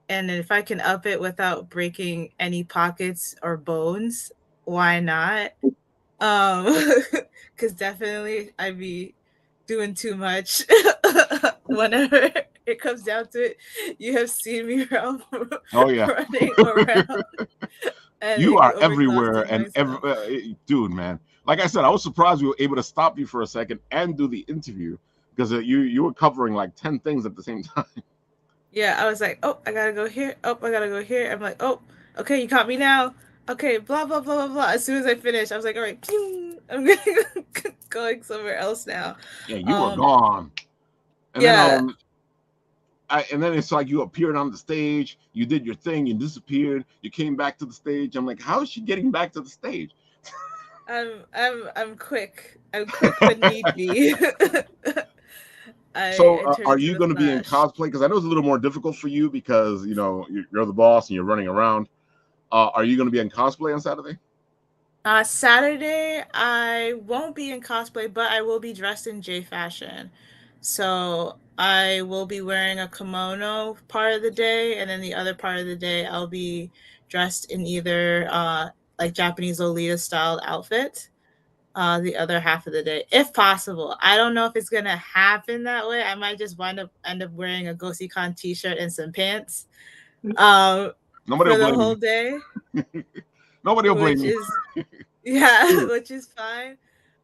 And if I can up it without breaking any pockets or bones, why not? Because definitely I'd be doing too much whenever it comes down to it. You have seen me around running around. You are everywhere, and dude, man. Like I said, I was surprised we were able to stop you for a second and do the interview, because you were covering like 10 things at the same time. Yeah, I was like, oh, I gotta go here. Oh, I gotta go here. I'm like, oh, okay, you caught me now. Okay, blah blah blah blah blah. As soon as I finished, I was like, all right, I'm going somewhere else now. Yeah, you were gone. And and then it's like you appeared on the stage, you did your thing, you disappeared, you came back to the stage. I'm like, how is she getting back to the stage? I'm quick. I'm quick when need be. So are you going to be in cosplay? Because I know it's a little more difficult for you because, you know, you're the boss and you're running around. Are you going to be in cosplay on Saturday? Saturday, I won't be in cosplay, but I will be dressed in J fashion. So I will be wearing a kimono part of the day, and then the other part of the day, I'll be dressed in either like Japanese Lolita styled outfit. The other half of the day, if possible. I don't know if it's gonna happen that way. I might just end up wearing a GOASI t-shirt and some pants. Nobody for the whole day. Nobody will blame you. Which is fine.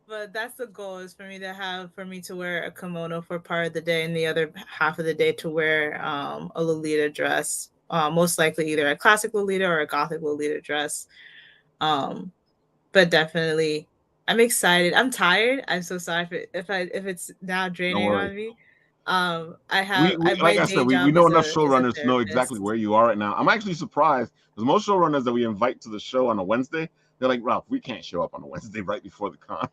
But that's the goal, is for me to wear a kimono for part of the day, and the other half of the day to wear a Lolita dress. Most likely either a classic Lolita or a gothic Lolita dress. But definitely, I'm excited. I'm tired. I'm so sorry if it's now draining on me. Like I said, we know enough showrunners to know exactly where you are right now. I'm actually surprised because most showrunners that we invite to the show on a Wednesday, they're like, Ralph, we can't show up on a Wednesday right before the con.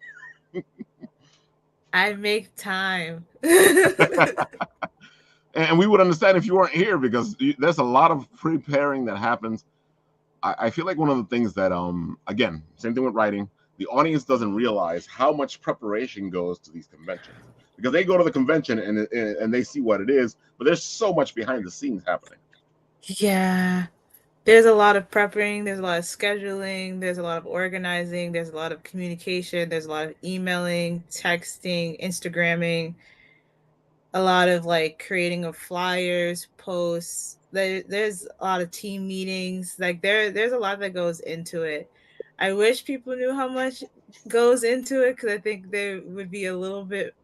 I make time. And we would understand if you weren't here because there's a lot of preparing that happens. I feel like one of the things that again, same thing with writing, the audience doesn't realize how much preparation goes to these conventions because they go to the convention and they see what it is, but there's so much behind the scenes happening. Yeah. There's a lot of prepping, there's a lot of scheduling, there's a lot of organizing, there's a lot of communication, there's a lot of emailing, texting, Instagramming, a lot of like creating of flyers, posts. There's a lot of team meetings. Like there's a lot that goes into it. I wish people knew how much goes into it because I think they would be a little bit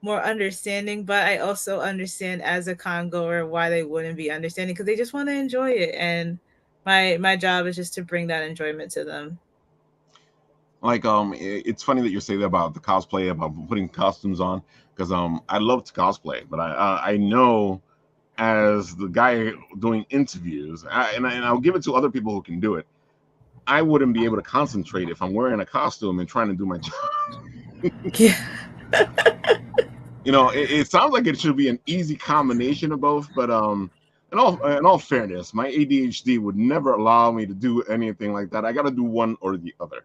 more understanding, but I also understand as a con goer why they wouldn't be understanding because they just want to enjoy it, and my job is just to bring that enjoyment to them. Like it's funny that you say that about the cosplay, about putting costumes on, because I love to cosplay, but I know as the guy doing interviews, and I'll give it to other people who can do it. I wouldn't be able to concentrate if I'm wearing a costume and trying to do my job. Yeah. You know, it sounds like it should be an easy combination of both, but in all fairness, my ADHD would never allow me to do anything like that. I got to do one or the other.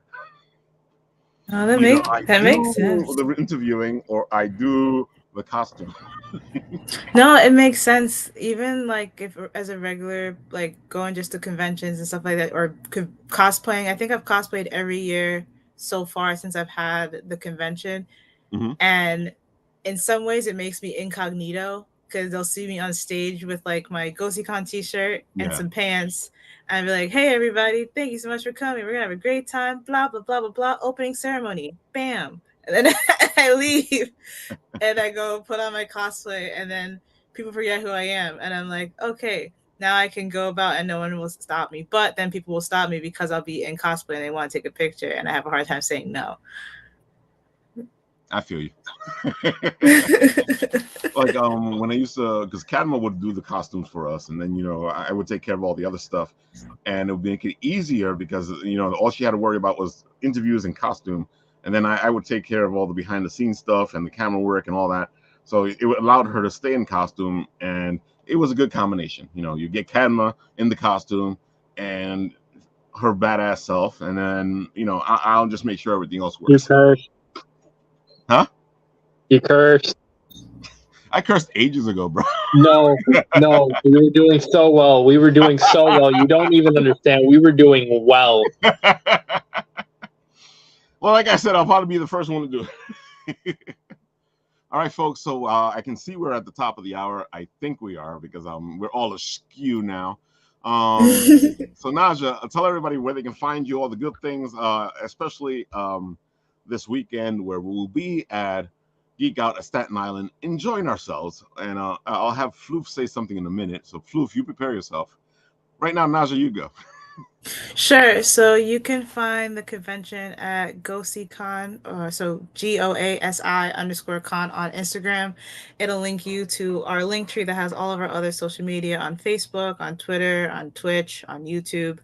Oh, that Either makes sense. the interviewing or I do the costume. No, it makes sense. Even like if as a regular, like going just to conventions and stuff like that, or cosplaying. I think I've cosplayed every year so far since I've had the convention, and in some ways it makes me incognito because they'll see me on stage with like my GOASI t-shirt and some pants, and I'd be like, "Hey everybody, thank you so much for coming. We're gonna have a great time." Blah blah blah blah blah. Opening ceremony, bam, and then I leave. And I go put on my cosplay, and then people forget who I am, and I'm like, okay, now I can go about, and no one will stop me. But then people will stop me because I'll be in cosplay and they want to take a picture, and I have a hard time saying no. I feel you. Like when I used to, because Cadma would do the costumes for us, and then I would take care of all the other stuff, and it would make it easier because all she had to worry about was interviews and costume. And then I would take care of all the behind the scenes stuff and the camera work and all that. So it allowed her to stay in costume, and it was a good combination. You get Cadma in the costume and her badass self, and then I'll just make sure everything else works. You cursed. Huh? You cursed. I cursed ages ago, bro. No, we were doing so well. You don't even understand. We were doing well. Well, like I said, I'll probably be the first one to do it. All right, folks. So I can see we're at the top of the hour. I think we are because we're all askew now. So Naja, tell everybody where they can find you, all the good things, especially this weekend where we'll be at Geek Out at Staten Island, enjoying ourselves. And I'll have Floof say something in a minute. So Floof, you prepare yourself. Right now, Naja, you go. Sure. So you can find the convention at GOASI, so GOASI_con on Instagram. It'll link you to our link tree that has all of our other social media on Facebook, on Twitter, on Twitch, on YouTube.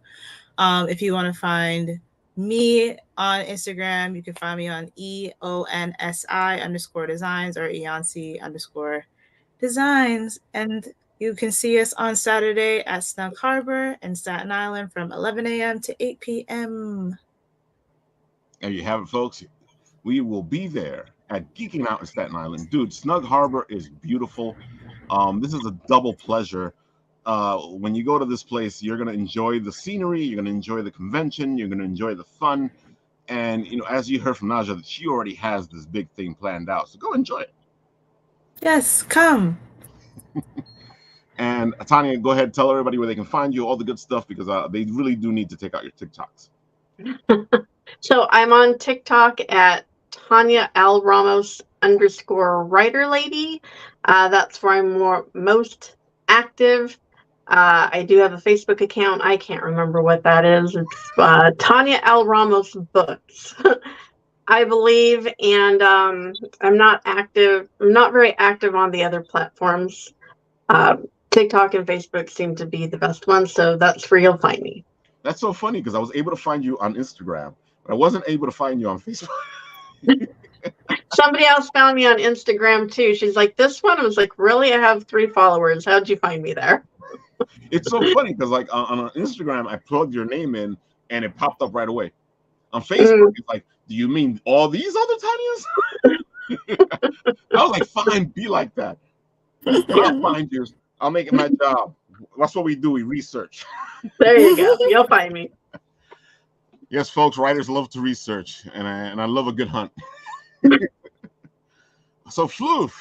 If you want to find me on Instagram, you can find me on EONSI_designs or Eonc_designs. And you can see us on Saturday at Snug Harbor in Staten Island from 11 a.m. to 8 p.m. There you have it, folks. We will be there at Geeking Out in Staten Island. Dude, Snug Harbor is beautiful. This is a double pleasure. When you go to this place, you're going to enjoy the scenery, you're going to enjoy the convention, you're going to enjoy the fun. And, as you heard from Naja, that she already has this big thing planned out. So go enjoy it. Yes, come. And Tania, go ahead, tell everybody where they can find you, all the good stuff, because they really do need to take out your TikToks. So I'm on TikTok at Tania L. Ramos _writer lady. That's where I'm most active. I do have a Facebook account. I can't remember what that is. It's Tania L. Ramos Books, I believe. And I'm not active. I'm not very active on the other platforms. TikTok and Facebook seem to be the best ones, so that's where you'll find me. That's so funny because I was able to find you on Instagram, but I wasn't able to find you on Facebook. Somebody else found me on Instagram too. She's like, this one? I was like, really? I have 3 followers. How'd you find me there? It's so funny because like on Instagram, I plugged your name in and it popped up right away. On Facebook, it's like, do you mean all these other Tanias? I was like, fine, be like that. I'll find you. I'll make it my job. That's what we do. We research. There you go. You'll find me. Yes, folks, writers love to research, and I love a good hunt. So, Floof,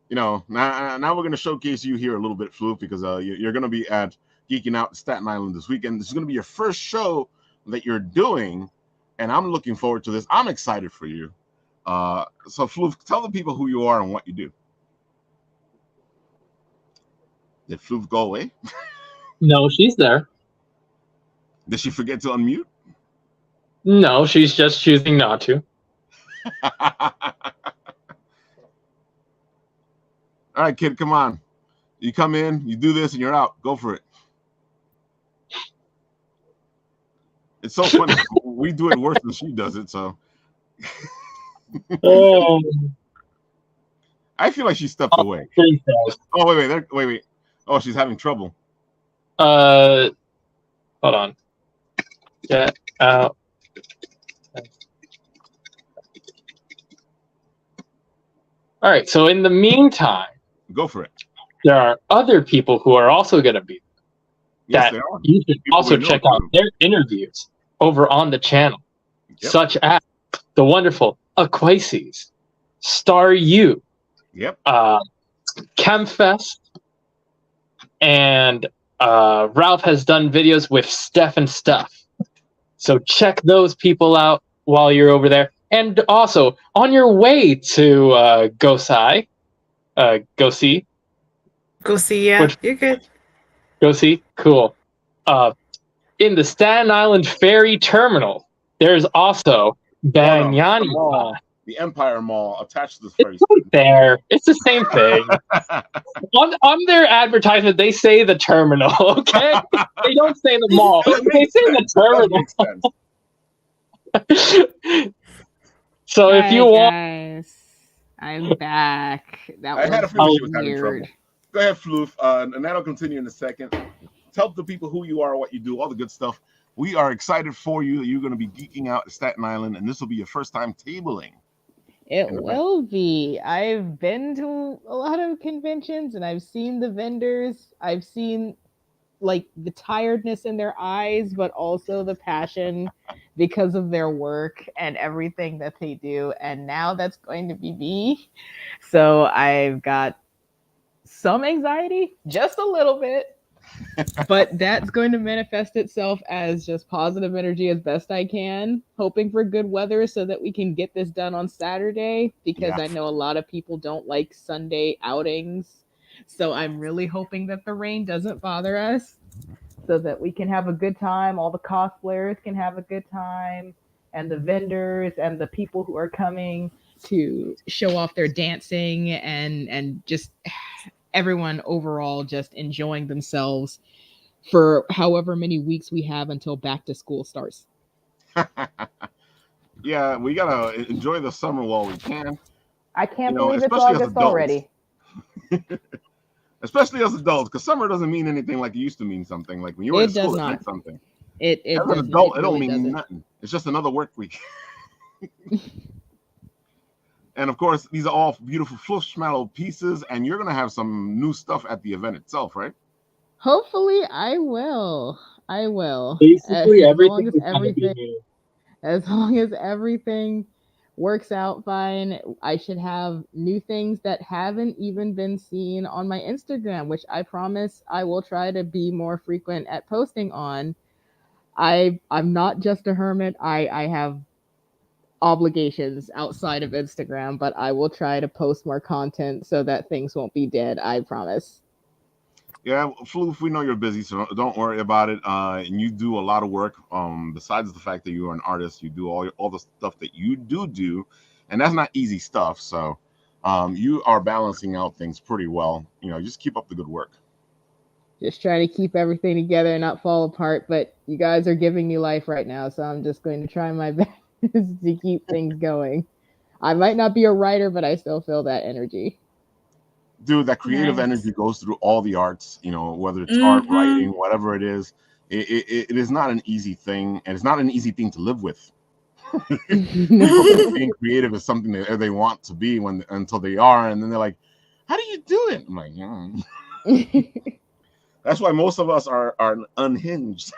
now we're going to showcase you here a little bit, Floof, because you're going to be at Geeking Out Staten Island this weekend. This is going to be your first show that you're doing, and I'm looking forward to this. I'm excited for you. So, Floof, tell the people who you are and what you do. Did Floof go away? No, she's there. Did she forget to unmute? No, she's just choosing not to. All right, kid, come on. You come in, you do this, and you're out. Go for it. It's so funny. We do it worse than she does it, so. Oh, I feel like she stepped away. Oh, wait. Oh, she's having trouble. Hold on. Get out. All right, so in the meantime, go for it. There are other people who are also going to be yes, that you should also check out their interviews over on the channel, such as the wonderful Aquaces, Star U, Chemfest, and Ralph has done videos with Steph and Stuff. So check those people out while you're over there. And also, on your way to GOASI, GOASI. GOASI, yeah, you're good. GOASI, cool. In the Staten Island Ferry Terminal, there's also Banyani Mall, the Empire Mall attached to the ferry. It's right there. It's the same thing. on their advertisement, they say the terminal, okay? They don't say the mall. They say the terminal. So if you want... Guys, I'm back. That I had a feeling she was having weird. trouble. Go ahead, Floof, and that'll continue in a second. Tell the people who you are, what you do, all the good stuff. We are excited for you that you're going to be geeking out at Staten Island, and this will be your first time tabling. It will be. I've been to a lot of conventions, and I've seen the vendors. I've seen like the tiredness in their eyes, but also the passion because of their work and everything that they do. And now that's going to be me. So I've got some anxiety, just a little bit, but that's going to manifest itself as just positive energy as best I can, hoping for good weather so that we can get this done on Saturday, because I know a lot of people don't like Sunday outings. So I'm really hoping that the rain doesn't bother us so that we can have a good time. All the cosplayers can have a good time, and the vendors and the people who are coming to show off their dancing and just everyone overall just enjoying themselves for however many weeks we have until back to school starts. Yeah, we got to enjoy the summer while we can. I can't believe it's August already. Especially as adults, because summer doesn't mean anything like it used to mean something. Like when you were in school, it meant something. As an adult, it don't mean nothing. It's just another work week. And of course, these are all beautiful Flushmallow pieces, and you're going to have some new stuff at the event itself, right? Hopefully, I will. Basically, as long as everything works out fine, I should have new things that haven't even been seen on my Instagram, which I promise I will try to be more frequent at posting on. I'm not just a hermit. I have obligations outside of Instagram, but I will try to post more content so that things won't be dead. I promise. Yeah, Floof, we know you're busy, so don't worry about it. And you do a lot of work. Besides the fact that you are an artist, you do all the stuff that you do, and that's not easy stuff. So you are balancing out things pretty well. Just keep up the good work. Just trying to keep everything together and not fall apart. But you guys are giving me life right now, so I'm just going to try my best to keep things going. I might not be a writer, but I still feel that energy. Dude, that creative Nice. energy goes through all the arts, whether it's art, writing, whatever it is. It is not an easy thing, and it's not an easy thing to live with. Being creative is something that they want to be until they are, and then they're like, "How do you do it?" I'm like, That's why most of us are unhinged.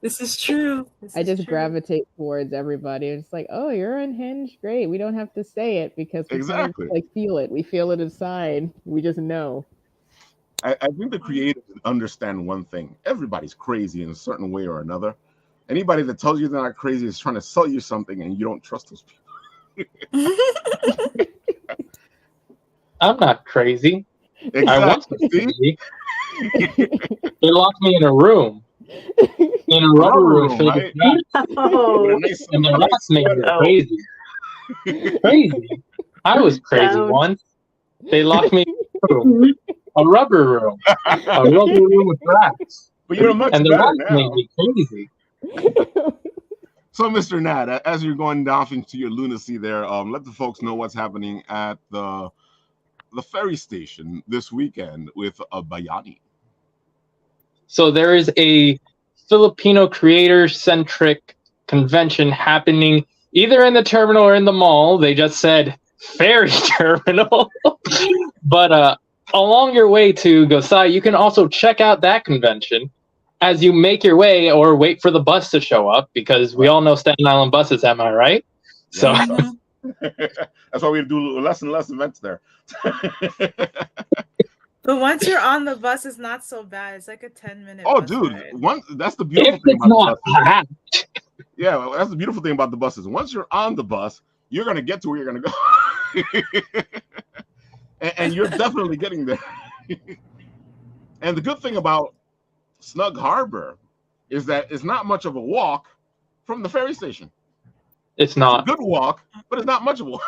This is true. I just gravitate towards everybody. It's like, oh, you're unhinged? Great. We don't have to say it because we Exactly. kind of, feel it. We feel it inside. We just know. I think the creatives understand one thing. Everybody's crazy in a certain way or another. Anybody that tells you they're not crazy is trying to sell you something, and you don't trust those people. I'm not crazy. Exactly. I want to be crazy. They locked me in a room. In a rubber room filled with rats. Oh, And the rats made me crazy. Crazy. I was crazy once. They locked me in a room. A rubber room. A rubber room with rats. But you're much and the better rats now. made me crazy. So, Mr. Nat, as you're going down into your lunacy there, let the folks know what's happening at the ferry station this weekend with a Bayani. So there is a Filipino creator-centric convention happening either in the terminal or in the mall. They just said ferry terminal. But along your way to GOASI, you can also check out that convention as you make your way or wait for the bus to show up, because we all know Staten Island buses, am I right? So that's why we do less and less events there. But once you're on the bus, it's not so bad. It's like a 10-minute. Oh, bus dude, ride. that's the beautiful if thing it's about not the buses. packed. Yeah, well, that's the beautiful thing about the buses. Once you're on the bus, you're gonna get to where you're gonna go, and you're definitely getting there. And the good thing about Snug Harbor is that it's not much of a walk from the ferry station. It's not. It's a good walk, but it's not much of a walk.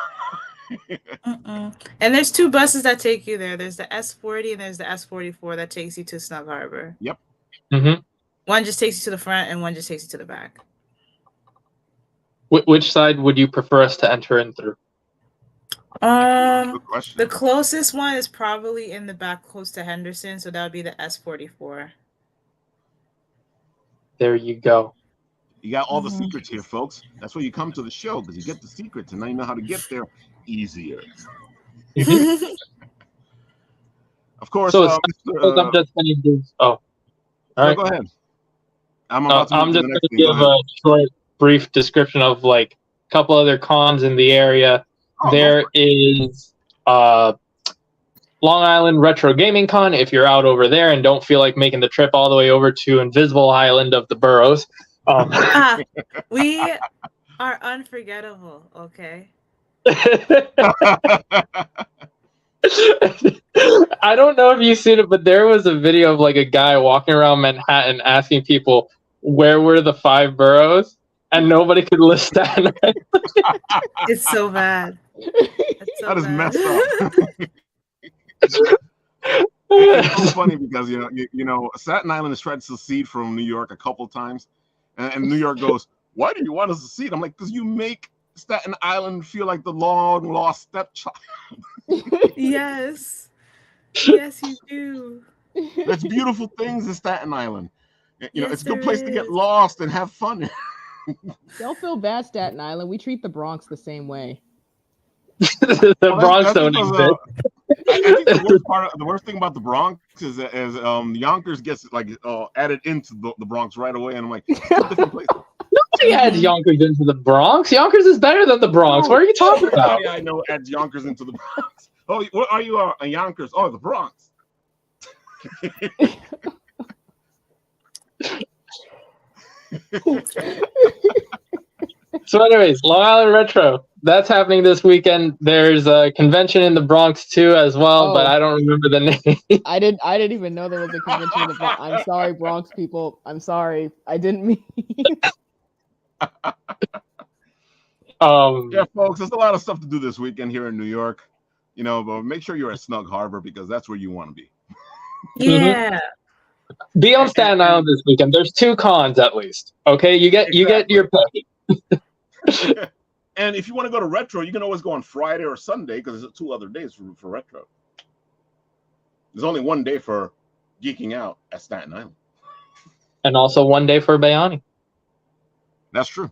And there's two buses that take you there. There's the S40 and there's the S44 that takes you to Snug Harbor. Yep. Mm-hmm. One just takes you to the front and one just takes you to the back. Which side would you prefer us to enter in through? Good question. The closest one is probably in the back close to Henderson, so that would be the S44. There you go. You got all the secrets here, folks. That's why you come to the show, because you get the secrets, and now you know how to get there easier. Of course. So I'm just going to do. Oh, all right. Go ahead. I'm just going to give a short, brief description of a couple other cons in the area. There is Long Island Retro Gaming Con. If you're out over there and don't feel like making the trip all the way over to Invisible Island of the Boroughs. We are unforgettable, okay? I don't know if you've seen it, but there was a video of a guy walking around Manhattan asking people where were the 5 boroughs, and nobody could list that. It's so bad. That is messed up. It's so funny because Staten Island has tried to secede from New York a couple times, and New York goes, "Why do you want us to secede?" I'm like, "Because you make Staten Island feel like the long lost stepchild." Yes, you do. There's beautiful things in Staten Island. Yes, it's a good place to get lost and have fun. Don't feel bad, Staten Island. We treat the Bronx the same way. The Bronx don't exist. I think the worst thing about the Bronx is Yonkers gets added into the Bronx right away, and I'm like, it's a different place. Nobody adds Yonkers into the Bronx. Yonkers is better than the Bronx. What are you talking about? Yeah, I know adds Yonkers into the Bronx. Oh, what are you a Yonkers? Oh, the Bronx. So anyways, Long Island Retro, that's happening this weekend. There's a convention in the Bronx too as well, but I don't remember the name. I didn't even know there was a convention in the Bronx. I'm sorry, Bronx people. I'm sorry. I didn't mean. Yeah, folks, there's a lot of stuff to do this weekend here in New York. But make sure you're at Snug Harbor, because that's where you want to be. Yeah. Be on Staten Island this weekend. There's 2 cons at least. Okay, you get your pay. And if you want to go to retro, you can always go on Friday or Sunday because there's 2 other days for retro. There's only 1 day for geeking out at Staten Island. And also 1 day for Bayani. That's true.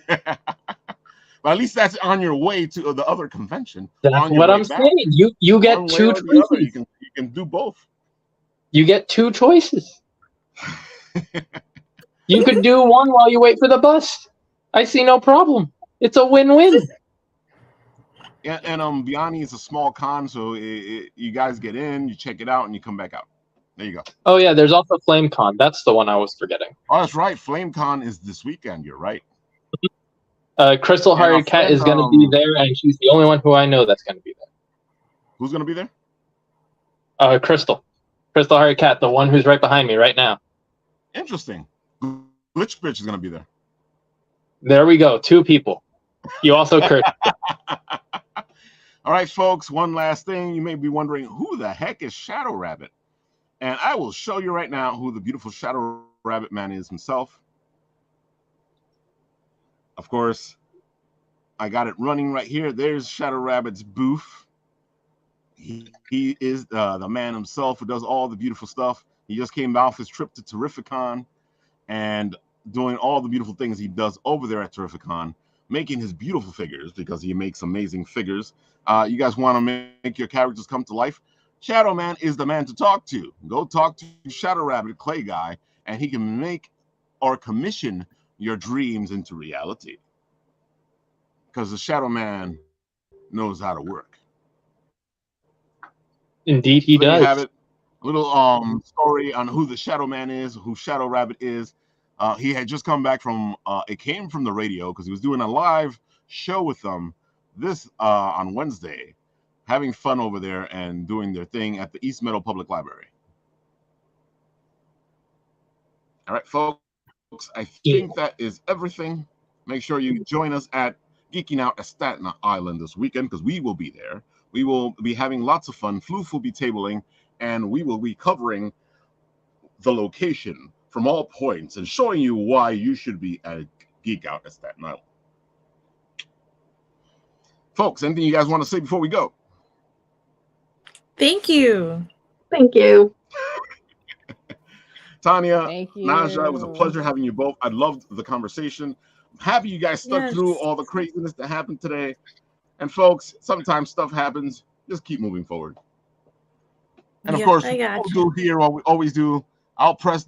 But at least that's on your way to the other convention. That's what I'm saying. You get One way 2 or the other, choices. you can do both. You get 2 choices. You could do one while you wait for the bus. I see no problem. It's a win-win. Yeah, and Biani is a small con, so you guys get in, you check it out, and you come back out. There you go. Oh yeah, there's also FlameCon. That's the one I was forgetting. Oh, that's right. FlameCon is this weekend. You're right. Crystal And our Hearted Cat friend, is going to be there, and she's the only one who I know that's going to be there. Who's going to be there? Crystal Hearted Cat, the one who's right behind me right now. Interesting. Glitch Bitch is going to be there. There we go. 2 people. You also cursed. All right, folks, one last thing. You may be wondering, who the heck is Shadow Rabbit? And I will show you right now who the beautiful Shadow Rabbit man is himself. Of course, I got it running right here. There's Shadow Rabbit's booth. He is the man himself who does all the beautiful stuff. He just came off his trip to Terrificon and doing all the beautiful things he does over there at Terrificon, making his beautiful figures because he makes amazing figures. You guys want to make your characters come to life? Shadow Man is the man to talk to. Go talk to Shadow Rabbit Clay Guy, and he can make or commission your dreams into reality. Because the Shadow Man knows how to work. Indeed, he So there does. you have it. A little story on who the Shadow Man is, who Shadow Rabbit is. He had just come back from it came from the radio because he was doing a live show with them this on Wednesday, having fun over there and doing their thing at the East Meadow Public Library. All right, folks, I think that is everything. Make sure you join us at Geeking Out at Staten Island this weekend because we will be there. We will be having lots of fun. Floof will be tabling, and we will be covering the location from all points and showing you why you should be at Geek Out at Staten Island. Folks, anything you guys want to say before we go? Thank you. Thank you. Tania, Thank you. Naja, it was a pleasure having you both. I loved the conversation. I'm happy you guys stuck Yes. through all the craziness that happened today. And folks, sometimes stuff happens. Just keep moving forward. And of Yeah, course, I got we'll do here what we always do. I'll press the